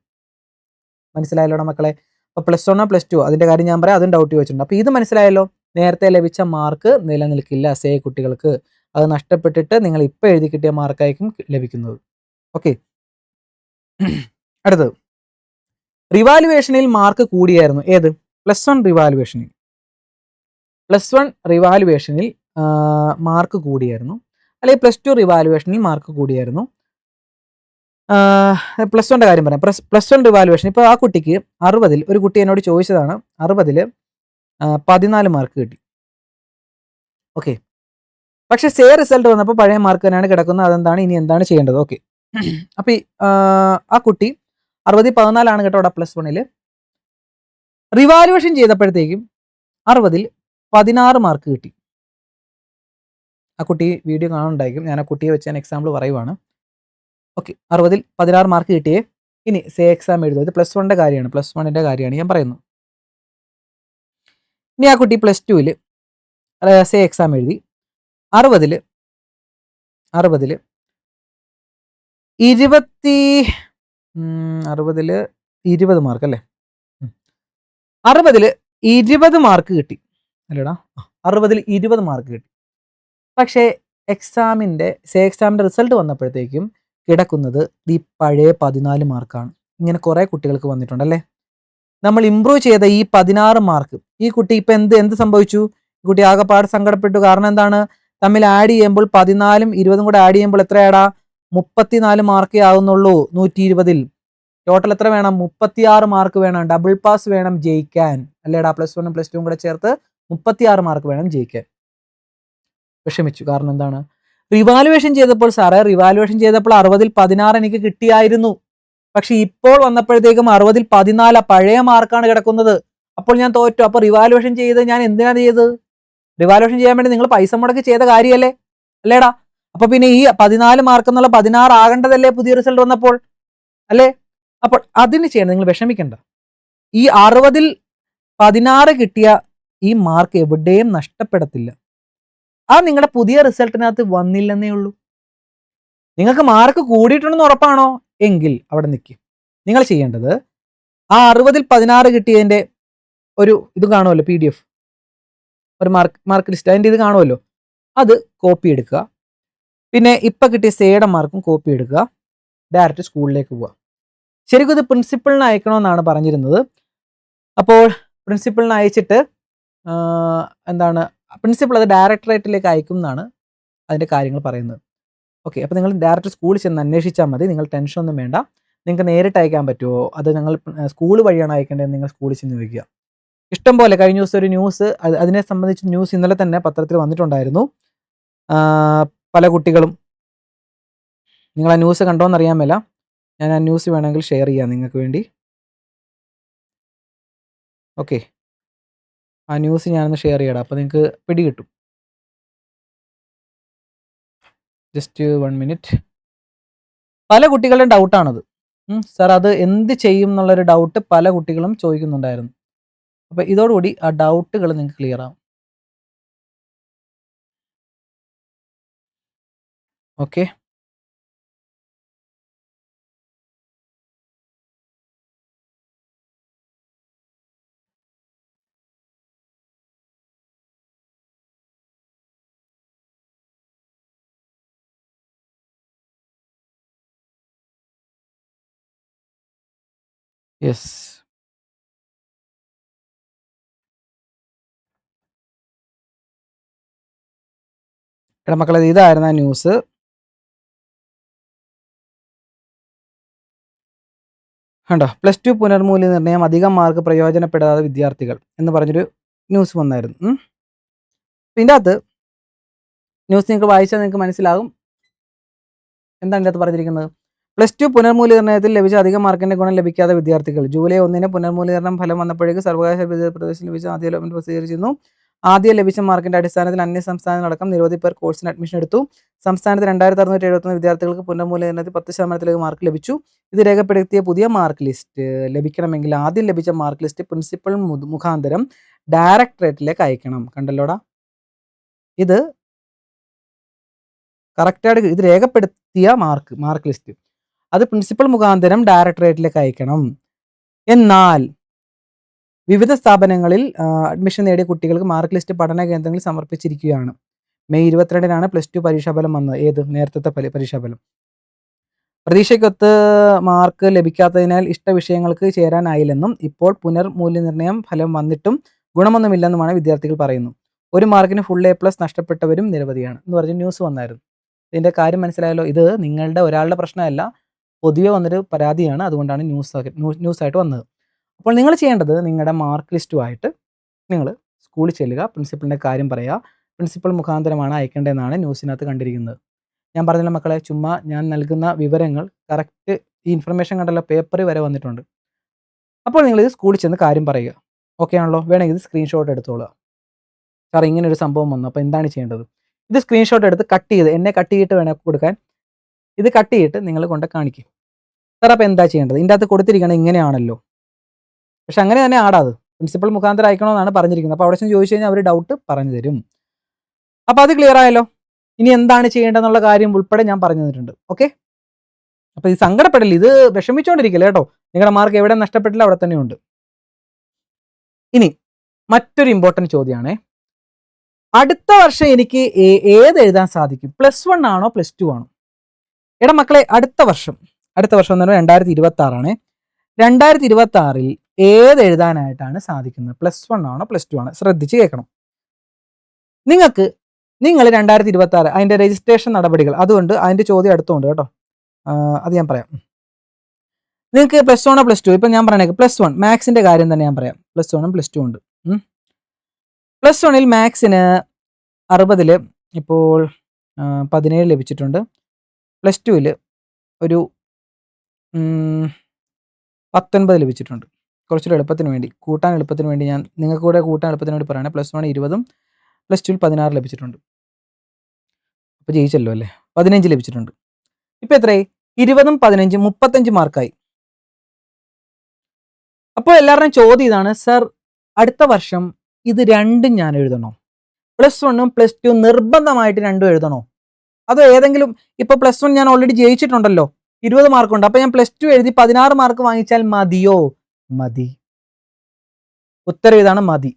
മനസ്സിലായല്ലോ മക്കളെ? അപ്പോൾ +1 +2 അതിൻ്റെ കാര്യം ഞാൻ പറയാം, അതും ഡൗട്ട് വെച്ചിട്ടുണ്ട്. അപ്പോൾ ഇത് മനസ്സിലായല്ലോ, നേരത്തെ ലഭിച്ച മാർക്ക് നിലനിൽക്കില്ല സേ കുട്ടികൾക്ക്. അത് നഷ്ടപ്പെട്ടിട്ട് നിങ്ങൾ ഇപ്പം എഴുതി കിട്ടിയ മാർക്കായിരിക്കും ലഭിക്കുന്നത്. ഓക്കെ, അടുത്തത് റിവാലുവേഷനിൽ മാർക്ക് കൂടിയായിരുന്നു. ഏത്? +1 റിവാലുവേഷനിൽ മാർക്ക് കൂടിയായിരുന്നു, അല്ലെങ്കിൽ +2 റിവാലുവേഷനിൽ മാർക്ക് കൂടിയായിരുന്നു. +1ന്റെ കാര്യം പറയാം. +1 റിവാലുവേഷൻ, ഇപ്പോൾ ആ കുട്ടിക്ക് 60 ഒരു കുട്ടി എന്നോട് ചോദിച്ചതാണ്, 60 14 മാർക്ക് കിട്ടി. ഓക്കെ, പക്ഷെ സേ റിസൾട്ട് വന്നപ്പോൾ പഴയ മാർക്ക് തന്നെയാണ് കിടക്കുന്നത്. അതെന്താണ്? ഇനി എന്താണ് ചെയ്യേണ്ടത്? ഓക്കെ, അപ്പോൾ ആ കുട്ടി 60 14 കേട്ടോ അവിടെ +1ൽ. റിവാലുവേഷൻ ചെയ്തപ്പോഴത്തേക്കും 60 16 മാർക്ക് കിട്ടി. ആ കുട്ടി വീഡിയോ കാണുന്നുണ്ടായിരിക്കും, ഞാൻ ആ കുട്ടിയെ വെച്ച് ഞാൻ എക്സാമ്പിൾ പറയുവാണ്. ഓക്കെ, 60 16 മാർക്ക് കിട്ടിയേ. ഇനി സേ എക്സാം എഴുതും. ഇത് +1ന്റെ കാര്യമാണ്, +1ന്റെ കാര്യമാണ് ഞാൻ പറയുന്നത്. ഇനി ആ കുട്ടി +2ൽ സേ എക്സാം എഴുതി. 60 20 മാർക്ക് അല്ലേ? 60 20 മാർക്ക് കിട്ടി അല്ലേടാ? 60 20 മാർക്ക് കിട്ടി. പക്ഷേ സേ എക്സാമിൻ്റെ റിസൾട്ട് വന്നപ്പോഴത്തേക്കും കിടക്കുന്നത് ഈ പഴയ 14 മാർക്കാണ്. ഇങ്ങനെ കുറേ കുട്ടികൾക്ക് വന്നിട്ടുണ്ടല്ലേ? നമ്മൾ ഇംപ്രൂവ് ചെയ്ത ഈ 16 മാർക്ക്, ഈ കുട്ടി ഇപ്പം എന്ത് സംഭവിച്ചു? ഈ കുട്ടി ആകെപ്പാട് സങ്കടപ്പെട്ടു. കാരണം എന്താണ്? തമ്മിൽ ആഡ് ചെയ്യുമ്പോൾ 14ഉം 20ഉം കൂടെ ആഡ് ചെയ്യുമ്പോൾ എത്രയാടാ? 34 മാർക്കേ ആകുന്നുള്ളൂ 120-ൽ. ടോട്ടൽ എത്ര വേണം? 36 മാർക്ക് വേണം. ഡബിൾ പാസ് വേണം ജയിക്കാൻ, അല്ലേടാ? +1ഉം +2ഉം കൂടെ ചേർത്ത് 36 മാർക്ക് വേണം ജയിക്കാൻ. വിഷമിച്ചു. കാരണം എന്താണ്? റിവാലുവേഷൻ ചെയ്തപ്പോൾ സാറേ, റിവാലുവേഷൻ ചെയ്തപ്പോൾ 60-ൽ 16 എനിക്ക് കിട്ടിയായിരുന്നു. പക്ഷെ ഇപ്പോൾ വന്നപ്പോഴത്തേക്കും 60-ൽ 14 പഴയ മാർക്കാണ് കിടക്കുന്നത്. അപ്പോൾ ഞാൻ തോറ്റു. അപ്പോൾ റിവാലുവേഷൻ ചെയ്ത് ഞാൻ എന്തിനാണ് ചെയ്തത്? റിവാലുവേഷൻ ചെയ്യാൻ വേണ്ടി നിങ്ങൾ പൈസ മുടക്കി ചെയ്ത കാര്യമല്ലേ, അല്ലേടാ? അപ്പൊ പിന്നെ ഈ 14 മാർക്ക് എന്നുള്ള 16 ആകേണ്ടതല്ലേ പുതിയ റിസൾട്ട് വന്നപ്പോൾ, അല്ലേ? അപ്പോൾ അതിന് ചെയ്യണം, നിങ്ങൾ വിഷമിക്കണ്ട. ഈ 60-ൽ 16 കിട്ടിയ ഈ മാർക്ക് എവിടെയും നഷ്ടപ്പെടത്തില്ല. ആ നിങ്ങളുടെ പുതിയ റിസൾട്ടിനകത്ത് വന്നില്ലെന്നേ ഉള്ളൂ. നിങ്ങൾക്ക് മാർക്ക് കൂടിയിട്ടുണ്ടെന്ന് ഉറപ്പാണോ? എങ്കിൽ അവിടെ നിൽക്കും. നിങ്ങൾ ചെയ്യേണ്ടത് ആ 60-ൽ 16 കിട്ടിയതിൻ്റെ ഒരു ഇത് കാണുമല്ലോ, PDF, ഒരു മാർക്ക് ലിസ്റ്റ്, അതിൻ്റെ ഇത് കാണുമല്ലോ, അത് കോപ്പി എടുക്കുക. പിന്നെ ഇപ്പം കിട്ടിയ സേയുടെ മാർക്കും കോപ്പി എടുക്കുക. ഡയറക്റ്റ് സ്കൂളിലേക്ക് പോവുക. ശരിക്കും ഇത് പ്രിൻസിപ്പളിന് അയക്കണമെന്നാണ് പറഞ്ഞിരുന്നത്. അപ്പോൾ പ്രിൻസിപ്പളിന് അയച്ചിട്ട് എന്താണ്, പ്രിൻസിപ്പൾ അത് ഡയറക്ടറേറ്റിലേക്ക് അയക്കും എന്നാണ് അതിൻ്റെ കാര്യങ്ങൾ പറയുന്നത്. ഓക്കെ, അപ്പോൾ നിങ്ങൾ ഡയറക്റ്റ് സ്കൂളിൽ ചെന്ന് അന്വേഷിച്ചാൽ മതി. നിങ്ങൾ ടെൻഷനൊന്നും വേണ്ട. നിങ്ങൾക്ക് നേരിട്ട് അയക്കാൻ പറ്റുമോ, അത് ഞങ്ങൾ സ്കൂൾ വഴിയാണ് അയക്കേണ്ടതെന്ന് നിങ്ങൾ സ്കൂളിൽ ചെന്ന് ചോദിക്കുക. ഇഷ്ടം പോലെ കഴിഞ്ഞ ദിവസം ഒരു ന്യൂസ്, അതിനെ സംബന്ധിച്ച് ന്യൂസ് ഇന്നലെ തന്നെ പത്രത്തിൽ വന്നിട്ടുണ്ടായിരുന്നു. പല കുട്ടികളും, നിങ്ങൾ ആ ന്യൂസ് കണ്ടോയെന്നറിയാൻ മേല, ഞാൻ ആ ന്യൂസ് വേണമെങ്കിൽ ഷെയർ ചെയ്യാം നിങ്ങൾക്ക് വേണ്ടി. ഓക്കെ, ആ ന്യൂസ് ഞാനൊന്ന് ഷെയർ ചെയ്യടാം, അപ്പോൾ നിങ്ങൾക്ക് പിടികിട്ടും. Just 1 minute. പല കുട്ടികളുടെ ഡൗട്ടാണത്. സാർ അത് എന്ത് ചെയ്യും എന്നുള്ളൊരു ഡൗട്ട് പല കുട്ടികളും ചോദിക്കുന്നുണ്ടായിരുന്നു. അപ്പോൾ ഇതോടുകൂടി ആ ഡൗട്ടുകൾ നിങ്ങൾക്ക് ക്ലിയർ ആവും. Okay, yes. എടാ മക്കളെ, ഇതായിരുന്നു ആ ന്യൂസ്. കണ്ടോ? +2 പുനർമൂല്യനിർണ്ണയം, അധികം മാർക്ക് പ്രയോജനപ്പെടാതെ വിദ്യാർത്ഥികൾ എന്ന് പറഞ്ഞൊരു ന്യൂസ് വന്നായിരുന്നു. ഇതിൻ്റെ അകത്ത് ന്യൂസ് നിങ്ങൾക്ക് വായിച്ചാൽ നിങ്ങൾക്ക് മനസ്സിലാകും എന്താണ് ഇതിനകത്ത് പറഞ്ഞിരിക്കുന്നത്. +2 പുനർമൂല്യനിർണ്ണയത്തിൽ ലഭിച്ച അധിക മാർക്കിന്റെ ഗുണം ലഭിക്കാതെ വിദ്യാർത്ഥികൾ. ജൂലൈ 1-ന് പുനർമൂല്യനിർണ്ണയം ഫലം വന്നപ്പോഴേക്ക് സർവകലാശാല പ്രദേശം ലഭിച്ച ആദ്യ അലോട്ട്മെന്റ് പ്രസിദ്ധീകരിച്ചിരുന്നു. ആദ്യം ലഭിച്ച മാർക്കിന്റെ അടിസ്ഥാനത്തിൽ അന്യ സംസ്ഥാനങ്ങളടക്കം നിരവധി പേർ കോഴ്സിന് അഡ്മിഷൻ എടുത്തു. സംസ്ഥാനത്ത് 2671 വിദ്യാർത്ഥികൾക്ക് പുനർമൂല്യനിർണ്ണയത്തിൽ 10% മാർക്ക് ലഭിച്ചു. ഇത് രേഖപ്പെടുത്തിയ പുതിയ മാർക്ക് ലിസ്റ്റ് ലഭിക്കണമെങ്കിൽ ആദ്യം ലഭിച്ച മാർക്ക് ലിസ്റ്റ് പ്രിൻസിപ്പൽ മുഖാന്തരം ഡയറക്ടറേറ്റിലേക്ക് അയക്കണം. കണ്ടല്ലോടാ, ഇത് കറക്റ്റായിട്ട് ഇത് രേഖപ്പെടുത്തിയ മാർക്ക് ലിസ്റ്റ് അത് പ്രിൻസിപ്പൽ മുഖാന്തരം ഡയറക്ടറേറ്റിലേക്ക് അയക്കണം. എന്നാൽ വിവിധ സ്ഥാപനങ്ങളിൽ അഡ്മിഷൻ നേടിയ കുട്ടികൾക്ക് മാർക്ക് ലിസ്റ്റ് പഠന കേന്ദ്രങ്ങളിൽ സമർപ്പിച്ചിരിക്കുകയാണ്. മെയ് 22-നാണ് +2 പരീക്ഷാഫലം വന്നത്. ഏത് നേരത്തെ പരീക്ഷാഫലം. പ്രതീക്ഷയ്ക്കൊത്ത് മാർക്ക് ലഭിക്കാത്തതിനാൽ ഇഷ്ട വിഷയങ്ങൾക്ക് ചേരാനായില്ലെന്നും ഇപ്പോൾ പുനർമൂല്യനിർണ്ണയം ഫലം വന്നിട്ടും ഗുണമൊന്നുമില്ലെന്നുമാണ് വിദ്യാർത്ഥികൾ പറയുന്നു. ഒരു മാർക്കിന് ഫുൾ A+ നഷ്ടപ്പെട്ടവരും നിരവധിയാണ് എന്ന് പറഞ്ഞ് ന്യൂസ് വന്നായിരുന്നു. ഇതിൻ്റെ കാര്യം മനസ്സിലായല്ലോ. ഇത് നിങ്ങളുടെ ഒരാളുടെ പ്രശ്നമല്ല, പൊതുവെ വന്നൊരു പരാതിയാണ്. അതുകൊണ്ടാണ് ന്യൂസായിട്ട് വന്നത്. അപ്പോൾ നിങ്ങൾ ചെയ്യേണ്ടത് നിങ്ങളുടെ മാർക്ക് ലിസ്റ്റുമായിട്ട് നിങ്ങൾ സ്കൂളിൽ ചെല്ലുക, പ്രിൻസിപ്പളിൻ്റെ കാര്യം പറയുക. പ്രിൻസിപ്പൽ മുഖാന്തരമാണ് അയക്കേണ്ടതെന്നാണ് ന്യൂസിനകത്ത് കണ്ടിരിക്കുന്നത്. ഞാൻ പറഞ്ഞല്ലോ മക്കളെ, ചുമ്മാ ഞാൻ നൽകുന്ന വിവരങ്ങൾ കറക്റ്റ്, ഈ ഇൻഫർമേഷൻ കണ്ടല്ലോ, പേപ്പറിൽ വരെ വന്നിട്ടുണ്ട്. അപ്പോൾ നിങ്ങളിത് സ്കൂളിൽ ചെന്ന് കാര്യം പറയുക. ഓക്കെ ആണല്ലോ? വേണമെങ്കിൽ ഇത് സ്ക്രീൻഷോട്ട് എടുത്തോളുക. സാർ ഇങ്ങനെ ഒരു സംഭവം വന്നു, അപ്പോൾ എന്താണ് ചെയ്യേണ്ടത്? ഇത് സ്ക്രീൻഷോട്ട് എടുത്ത് കട്ട് ചെയ്ത് എന്നെ കട്ട് ചെയ്തിട്ട് വേണം കൊടുക്കാൻ. ഇത് കട്ട് ചെയ്തിട്ട് നിങ്ങൾ കൊണ്ട് കാണിക്കും. സാർ അപ്പോൾ എന്താ ചെയ്യേണ്ടത്? ഇതിൻ്റെ അകത്ത് കൊടുത്തിരിക്കണം ഇങ്ങനെയാണല്ലോ, പക്ഷെ അങ്ങനെ തന്നെ ആടാത് പ്രിൻസിപ്പൽ മുഖാന്തരം അയക്കണമെന്നാണ് പറഞ്ഞിരിക്കുന്നത്. അപ്പോൾ അവിടെ ചെന്ന് ചോദിച്ചു കഴിഞ്ഞാൽ അവർ ഡൗട്ട് പറഞ്ഞു തരും. അപ്പോൾ അത് ക്ലിയർ ആയല്ലോ. ഇനി എന്താണ് ചെയ്യേണ്ടതെന്നുള്ള കാര്യം ഉൾപ്പെടെ ഞാൻ പറഞ്ഞു തന്നിട്ടുണ്ട്. ഓക്കെ, അപ്പോൾ ഇത് സങ്കടപ്പെടില്ല, ഇത് വിഷമിച്ചുകൊണ്ടിരിക്കില്ല കേട്ടോ. നിങ്ങളുടെ മാർക്ക് എവിടെ നഷ്ടപ്പെട്ടില്ല, അവിടെ തന്നെ ഉണ്ട്. ഇനി മറ്റൊരു ഇമ്പോർട്ടൻറ്റ് ചോദ്യമാണേ, അടുത്ത വർഷം എനിക്ക് ഏത് എഴുതാൻ സാധിക്കും? +1 ആണോ +2 ആണോ? എടാ മക്കളെ, അടുത്ത വർഷം എന്ന് പറഞ്ഞാൽ 2026 ആണ്. 2026-ൽ ഏത് എഴുതാനായിട്ടാണ് സാധിക്കുന്നത്? +1 ആണോ +2 ആണോ? ശ്രദ്ധിച്ച് കേൾക്കണം. നിങ്ങൾ 2026 അതിന്റെ രജിസ്ട്രേഷൻ നടപടികൾ, അതുകൊണ്ട് അതിന്റെ ചോദ്യം അടുത്തുണ്ട് കേട്ടോ. അത് ഞാൻ പറയാം. നിങ്ങൾക്ക് +1 ആണോ +2? ഇപ്പം ഞാൻ പറയണേ +1 മാത്സിന്റെ കാര്യം തന്നെ ഞാൻ പറയാം. +1 ഉം +2 ഉണ്ട്. +1ൽ മാത്സിന് 60 ഇപ്പോൾ 17 ലഭിച്ചിട്ടുണ്ട്. +2ൽ ഒരു 19 ലഭിച്ചിട്ടുണ്ട്. കുറച്ചുകൂടെ എളുപ്പത്തിന് വേണ്ടി, കൂട്ടാൻ എളുപ്പത്തിന് വേണ്ടി ഞാൻ നിങ്ങൾക്ക് കൂടെ കൂട്ടാൻ എളുപ്പത്തിന് വേണ്ടി പറയണേ. +1 20ഉം +2ൽ 16 ലഭിച്ചിട്ടുണ്ട്. അപ്പോൾ ജയിച്ചല്ലോ അല്ലേ? 15 ലഭിച്ചിട്ടുണ്ട്. ഇപ്പം എത്രയായി? 20ഉം 15ഉം 35 മാർക്കായി. അപ്പോൾ എല്ലാവരുടെയും ചോദ്യം ഇതാണ്, സർ അടുത്ത വർഷം ഇത് രണ്ടും ഞാൻ എഴുതണോ? +1ഉം +2 നിർബന്ധമായിട്ട് രണ്ടും എഴുതണോ? അതോ ഏതെങ്കിലും, ഇപ്പോൾ +1 ഞാൻ ഓൾറെഡി ജയിച്ചിട്ടുണ്ടല്ലോ, 20 മാർക്കുണ്ട്. അപ്പോൾ ഞാൻ +2 എഴുതി 16 മാർക്ക് വാങ്ങിച്ചാൽ മതിയോ? മതി. ഉത്തരം ഇതാണ്, മതി.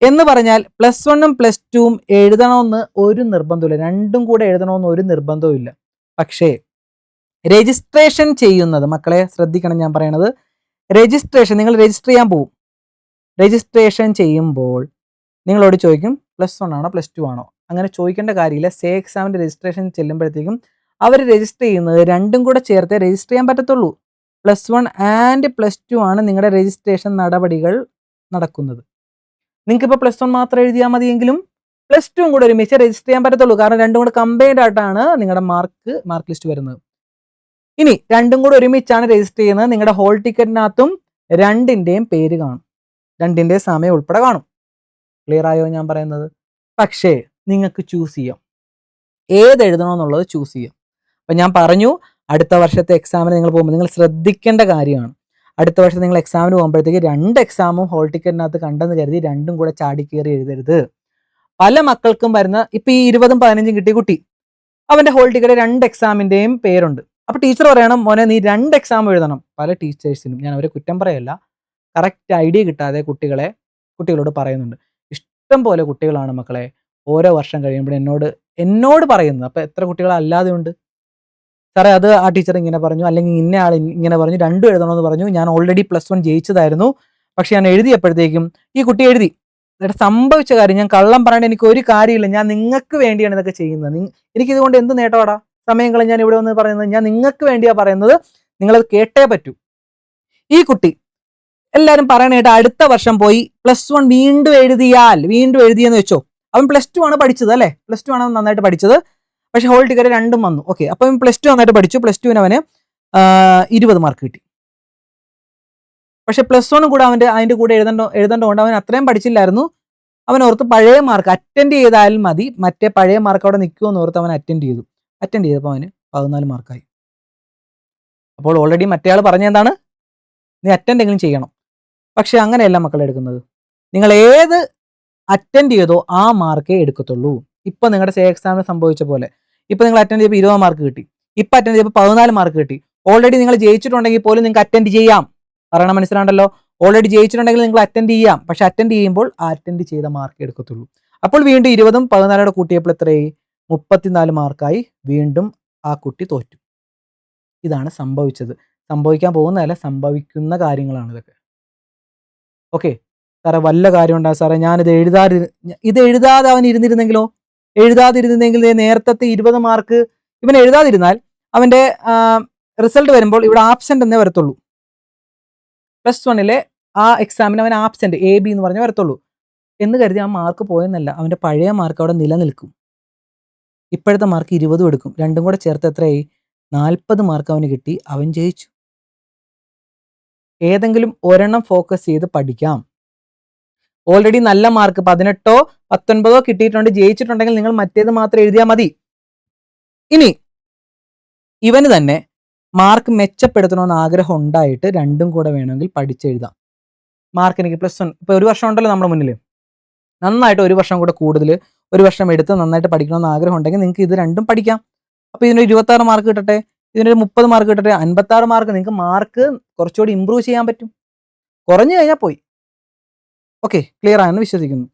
എന്ന് പറഞ്ഞാൽ +1ഉം +2ഉം എഴുതണമെന്ന് ഒരു നിർബന്ധമില്ല, രണ്ടും കൂടെ എഴുതണമെന്ന് ഒരു നിർബന്ധവും ഇല്ല. പക്ഷേ രജിസ്ട്രേഷൻ ചെയ്യുന്നത്, മക്കളെ ശ്രദ്ധിക്കണം ഞാൻ പറയണത്, രജിസ്ട്രേഷൻ, നിങ്ങൾ രജിസ്റ്റർ ചെയ്യാൻ പോകും. രജിസ്ട്രേഷൻ ചെയ്യുമ്പോൾ നിങ്ങളോട് ചോദിക്കും +1 ആണോ +2 ആണോ? അങ്ങനെ ചോദിക്കേണ്ട കാര്യമില്ല. സേ എക്സാമിൻ്റെ രജിസ്ട്രേഷൻ ചെല്ലുമ്പോഴത്തേക്കും അവർ രജിസ്റ്റർ ചെയ്യുന്നത് രണ്ടും കൂടെ ചേർത്തേ രജിസ്റ്റർ ചെയ്യാൻ പറ്റത്തുള്ളൂ. +1 ആൻഡ് +2 ആണ് നിങ്ങളുടെ രജിസ്ട്രേഷൻ നടപടികൾ നടക്കുന്നത്. നിങ്ങൾക്കിപ്പോൾ +1 മാത്രം എഴുതിയാൽ മതിയെങ്കിലും +2 കൂടെ ഒരുമിച്ച് രജിസ്റ്റർ ചെയ്യാൻ പറ്റത്തുള്ളൂ. കാരണം രണ്ടും കൂടെ കമ്പൈൻഡ് ആയിട്ടാണ് നിങ്ങളുടെ മാർക്ക് ലിസ്റ്റ് വരുന്നത്. ഇനി രണ്ടും കൂടെ ഒരുമിച്ചാണ് രജിസ്റ്റർ ചെയ്യുന്നത്. നിങ്ങളുടെ ഹോൾ ടിക്കറ്റിനകത്തും രണ്ടിൻ്റെയും പേര് കാണും, രണ്ടിൻ്റെയും സമയം ഉൾപ്പെടെ കാണും. ക്ലിയർ ആയോ ഞാൻ പറയുന്നത്? പക്ഷേ നിങ്ങൾക്ക് ചൂസ് ചെയ്യാം, ഏത് എഴുതണമെന്നുള്ളത് ചൂസ് ചെയ്യാം. അപ്പം ഞാൻ പറഞ്ഞു, അടുത്ത വർഷത്തെ എക്സാമിന് നിങ്ങൾ പോകുമ്പോൾ നിങ്ങൾ ശ്രദ്ധിക്കേണ്ട കാര്യമാണ്. അടുത്ത വർഷം നിങ്ങൾ എക്സാമിന് പോകുമ്പോഴത്തേക്ക് 2 എക്സാമും ഹോൾ ടിക്കറ്റിനകത്ത് കണ്ടെന്ന് കരുതി രണ്ടും കൂടെ ചാടി കയറി എഴുതരുത്. പല മക്കൾക്കും വരുന്ന, ഇപ്പം ഈ 20ഉം 15ഉം കിട്ടിയ കുട്ടി, അവൻ്റെ ഹോൾ ടിക്കറ്റ് 2 എക്സാമിൻ്റെയും പേരുണ്ട്. അപ്പോൾ ടീച്ചർ പറയണം, മോനെ നീ 2 എക്സാം എഴുതണം. പല ടീച്ചേഴ്സിനും, ഞാൻ അവരെ കുറ്റം പറയല്ല, കറക്റ്റ് ഐഡിയ കിട്ടാതെ കുട്ടികളോട് പറയുന്നുണ്ട്. ഇഷ്ടം പോലെ കുട്ടികളാണ് മക്കളെ ഓരോ വർഷം കഴിയുമ്പോൾ എന്നോട് പറയുന്നത്. അപ്പോൾ എത്ര കുട്ടികൾ അല്ലാതെ ഉണ്ട്? സാറേ അത് ആ ടീച്ചർ ഇങ്ങനെ പറഞ്ഞു, അല്ലെങ്കിൽ ഇന്ന ആൾ ഇങ്ങനെ പറഞ്ഞു, രണ്ടും എഴുതണമെന്ന് പറഞ്ഞു, ഞാൻ ഓൾറെഡി +1 ജയിച്ചതായിരുന്നു, പക്ഷെ ഞാൻ എഴുതിയപ്പോഴത്തേക്കും ഈ കുട്ടി എഴുതി. എന്നിട്ട് സംഭവിച്ച കാര്യം, ഞാൻ കള്ളം പറയേണ്ട എനിക്ക് ഒരു കാര്യമില്ല, ഞാൻ നിങ്ങൾക്ക് വേണ്ടിയാണ് ഇതൊക്കെ ചെയ്യുന്നത്. എനിക്കിതുകൊണ്ട് എന്ത് നേട്ടമാടാ? സമയം കളഞ്ഞ് ഞാൻ ഇവിടെ വന്ന് പറയുന്നത്, ഞാൻ നിങ്ങൾക്ക് വേണ്ടിയാണ് പറയുന്നത്, നിങ്ങളത് കേട്ടേ പറ്റൂ. ഈ കുട്ടി എല്ലാവരും പറയണേട്ട് അടുത്ത വർഷം പോയി +1 വീണ്ടും എഴുതിയെന്ന് വെച്ചോ, അവൻ +2 ആണ് പഠിച്ചത് അല്ലേ, +2 ആണ് നന്നായിട്ട് പഠിച്ചത്, പക്ഷെ ഹോൾ ടിക്കറ്റ് രണ്ടും വന്നു. ഓക്കെ, അപ്പം +2 നന്നായിട്ട് പഠിച്ചു, +2ന് അവന് 20 മാർക്ക് കിട്ടി. പക്ഷെ +1 കൂടെ അതിൻ്റെ കൂടെ എഴുതേണ്ടതുകൊണ്ട് അവൻ അത്രയും പഠിച്ചില്ലായിരുന്നു. അവൻ ഓർത്ത് പഴയ മാർക്ക് അറ്റൻഡ് ചെയ്താൽ മതി, മറ്റേ പഴയ മാർക്ക് അവിടെ നിൽക്കുമെന്ന് ഓർത്ത് അവൻ അറ്റൻഡ് ചെയ്തപ്പോൾ അവന് 14 മാർക്കായി. അപ്പോൾ ഓൾറെഡി മറ്റേ ആൾ പറഞ്ഞ എന്താണ്, നീ അറ്റൻഡ് എങ്കിലും ചെയ്യണം. പക്ഷെ അങ്ങനെയല്ല മക്കളെ എടുക്കുന്നത്. നിങ്ങൾ ഏത് അറ്റൻഡ് ചെയ്തോ ആ മാർക്കേ എടുക്കത്തുള്ളൂ. ഇപ്പം നിങ്ങളുടെ സേ എക്സാമിന് സംഭവിച്ച പോലെ, ഇപ്പം നിങ്ങൾ അറ്റൻഡ് ചെയ്തപ്പോൾ 20 മാർക്ക് കിട്ടി, ഇപ്പം അറ്റൻഡ് ചെയ്തപ്പോൾ 14 മാർക്ക് കിട്ടി. ഓൾറെഡി നിങ്ങൾ ജയിച്ചിട്ടുണ്ടെങ്കിൽ പോലും നിങ്ങൾക്ക് അറ്റൻഡ് ചെയ്യാം. പറയണം, മനസ്സിലാണ്ടല്ലോ? ഓൾറെഡി ജയിച്ചിട്ടുണ്ടെങ്കിൽ നിങ്ങൾ അറ്റൻഡ് ചെയ്യാം, പക്ഷെ അറ്റൻഡ് ചെയ്യുമ്പോൾ അറ്റൻഡ് ചെയ്ത മാർക്ക് എടുക്കത്തുള്ളൂ. അപ്പോൾ വീണ്ടും 20ഉം 14 കൂട്ടിയപ്പോൾ എത്രയായി? 34 മാർക്കായി. വീണ്ടും ആ കുട്ടി തോറ്റു. ഇതാണ് സംഭവിച്ചത്. സംഭവിക്കാൻ പോകുന്നതല്ല, സംഭവിക്കുന്ന കാര്യങ്ങളാണ് ഇതൊക്കെ. ഓക്കെ സാറേ, വല്ല കാര്യം ഉണ്ടാകും സാറേ, ഞാനിത് എഴുതാതെ അവൻ ഇരുന്നിരുന്നെങ്കിലോ? എഴുതാതിരുന്നെങ്കിൽ നേരത്തെ 20 മാർക്ക് ഇവൻ എഴുതാതിരുന്നാൽ അവൻ്റെ റിസൾട്ട് വരുമ്പോൾ ഇവിടെ ആബ്സെൻ്റ് എന്നേ വരത്തുള്ളൂ. +1 ആ എക്സാമിന് അവൻ ആബ്സെൻ്റ് AB എന്ന് പറഞ്ഞേ വരത്തുള്ളൂ. എന്ന് കരുതി ആ മാർക്ക് പോയെന്നല്ല, അവൻ്റെ പഴയ മാർക്ക് അവിടെ നിലനിൽക്കും. ഇപ്പോഴത്തെ മാർക്ക് 20 എടുക്കും, രണ്ടും കൂടെ ചേർത്ത് എത്രയായി? 40 മാർക്ക് അവന് കിട്ടി, അവൻ ജയിച്ചു. ഏതെങ്കിലും ഒരെണ്ണം ഫോക്കസ് ചെയ്ത് പഠിക്കാം. ഓൾറെഡി നല്ല മാർക്ക് 18ഓ 19ഓ കിട്ടിയിട്ടുണ്ട്, ജയിച്ചിട്ടുണ്ടെങ്കിൽ നിങ്ങൾ മറ്റേത് മാത്രം എഴുതിയാൽ മതി. ഇനി ഇവന് തന്നെ മാർക്ക് മെച്ചപ്പെടുത്തണമെന്ന് ആഗ്രഹം ഉണ്ടായിട്ട് രണ്ടും കൂടെ വേണമെങ്കിൽ പഠിച്ചെഴുതാം. മാർക്ക് എനിക്ക് +1 ഇപ്പോൾ ഒരു വർഷം ഉണ്ടല്ലോ നമ്മുടെ മുന്നിൽ, നന്നായിട്ട് ഒരു വർഷം കൂടെ കൂടുതൽ, ഒരു വർഷം എടുത്ത് നന്നായിട്ട് പഠിക്കണമെന്ന് ആഗ്രഹം ഉണ്ടെങ്കിൽ നിങ്ങൾക്ക് ഇത് രണ്ടും പഠിക്കാം. അപ്പോൾ ഇതിനൊരു 26 മാർക്ക് കിട്ടട്ടെ, ഇതിനൊരു 30 മാർക്ക് കിട്ടട്ടെ, 56 മാർക്ക്. നിങ്ങൾക്ക് മാർക്ക് കുറച്ചുകൂടി ഇമ്പ്രൂവ് ചെയ്യാൻ പറ്റും. കുറഞ്ഞു കഴിഞ്ഞാൽ പോയി. ഓക്കെ, ക്ലിയർ ആണെന്ന് വിശ്വസിക്കുന്നു.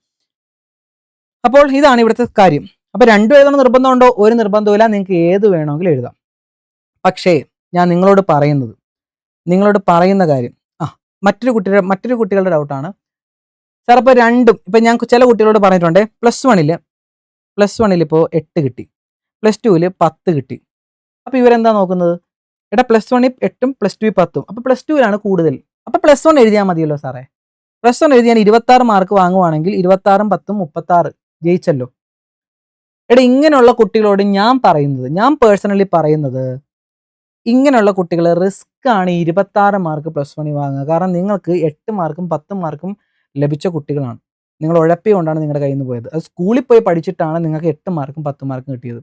അപ്പോൾ ഇതാണ് ഇവിടുത്തെ കാര്യം. അപ്പോൾ രണ്ടും എഴുതണം നിർബന്ധമുണ്ടോ? ഒരു നിർബന്ധമില്ല, നിങ്ങൾക്ക് ഏത് വേണമെങ്കിലും എഴുതാം. പക്ഷേ ഞാൻ നിങ്ങളോട് പറയുന്ന കാര്യം, മറ്റൊരു കുട്ടികളുടെ ഡൗട്ടാണ് സാർ. ഇപ്പോൾ രണ്ടും ഇപ്പം ഞാൻ ചില കുട്ടികളോട് പറഞ്ഞിട്ടുണ്ട്, പ്ലസ് വണ്ണിൽ ഇപ്പോൾ 8 കിട്ടി, പ്ലസ് ടുവിൽ 10 കിട്ടി. അപ്പോൾ ഇവരെന്താ നോക്കുന്നത്? എടാ പ്ലസ് വണ്ണിൽ 8ഉം പ്ലസ് ടുവിൽ 10ഉം, അപ്പോൾ പ്ലസ് ടുവിലാണ് കൂടുതൽ. അപ്പോൾ പ്ലസ് വൺ എഴുതിയാൽ മതിയല്ലോ സാറേ. പ്ലസ് വൺ എഴുതിയാൽ 26 മാർക്ക് വാങ്ങുവാണെങ്കിൽ 26ഉം 10ഉം 36 ജയിച്ചല്ലോ. എടാ ഇങ്ങനെയുള്ള കുട്ടികളോട് ഞാൻ പേഴ്സണലി പറയുന്നത്, ഇങ്ങനെയുള്ള കുട്ടികൾ റിസ്ക് ആണ് 26 മാർക്ക് പ്ലസ് വണ്ണിൽ വാങ്ങുക. കാരണം നിങ്ങൾക്ക് 8 മാർക്കും 10 മാർക്കും ലഭിച്ച കുട്ടികളാണ്. നിങ്ങൾ ഉഴപ്പിക്കൊണ്ടാണ് നിങ്ങളുടെ കയ്യിൽ നിന്ന് പോയത്. അത് സ്കൂളിൽ പോയി പഠിച്ചിട്ടാണ് നിങ്ങൾക്ക് 8 മാർക്കും 10 മാർക്കും കിട്ടിയത്.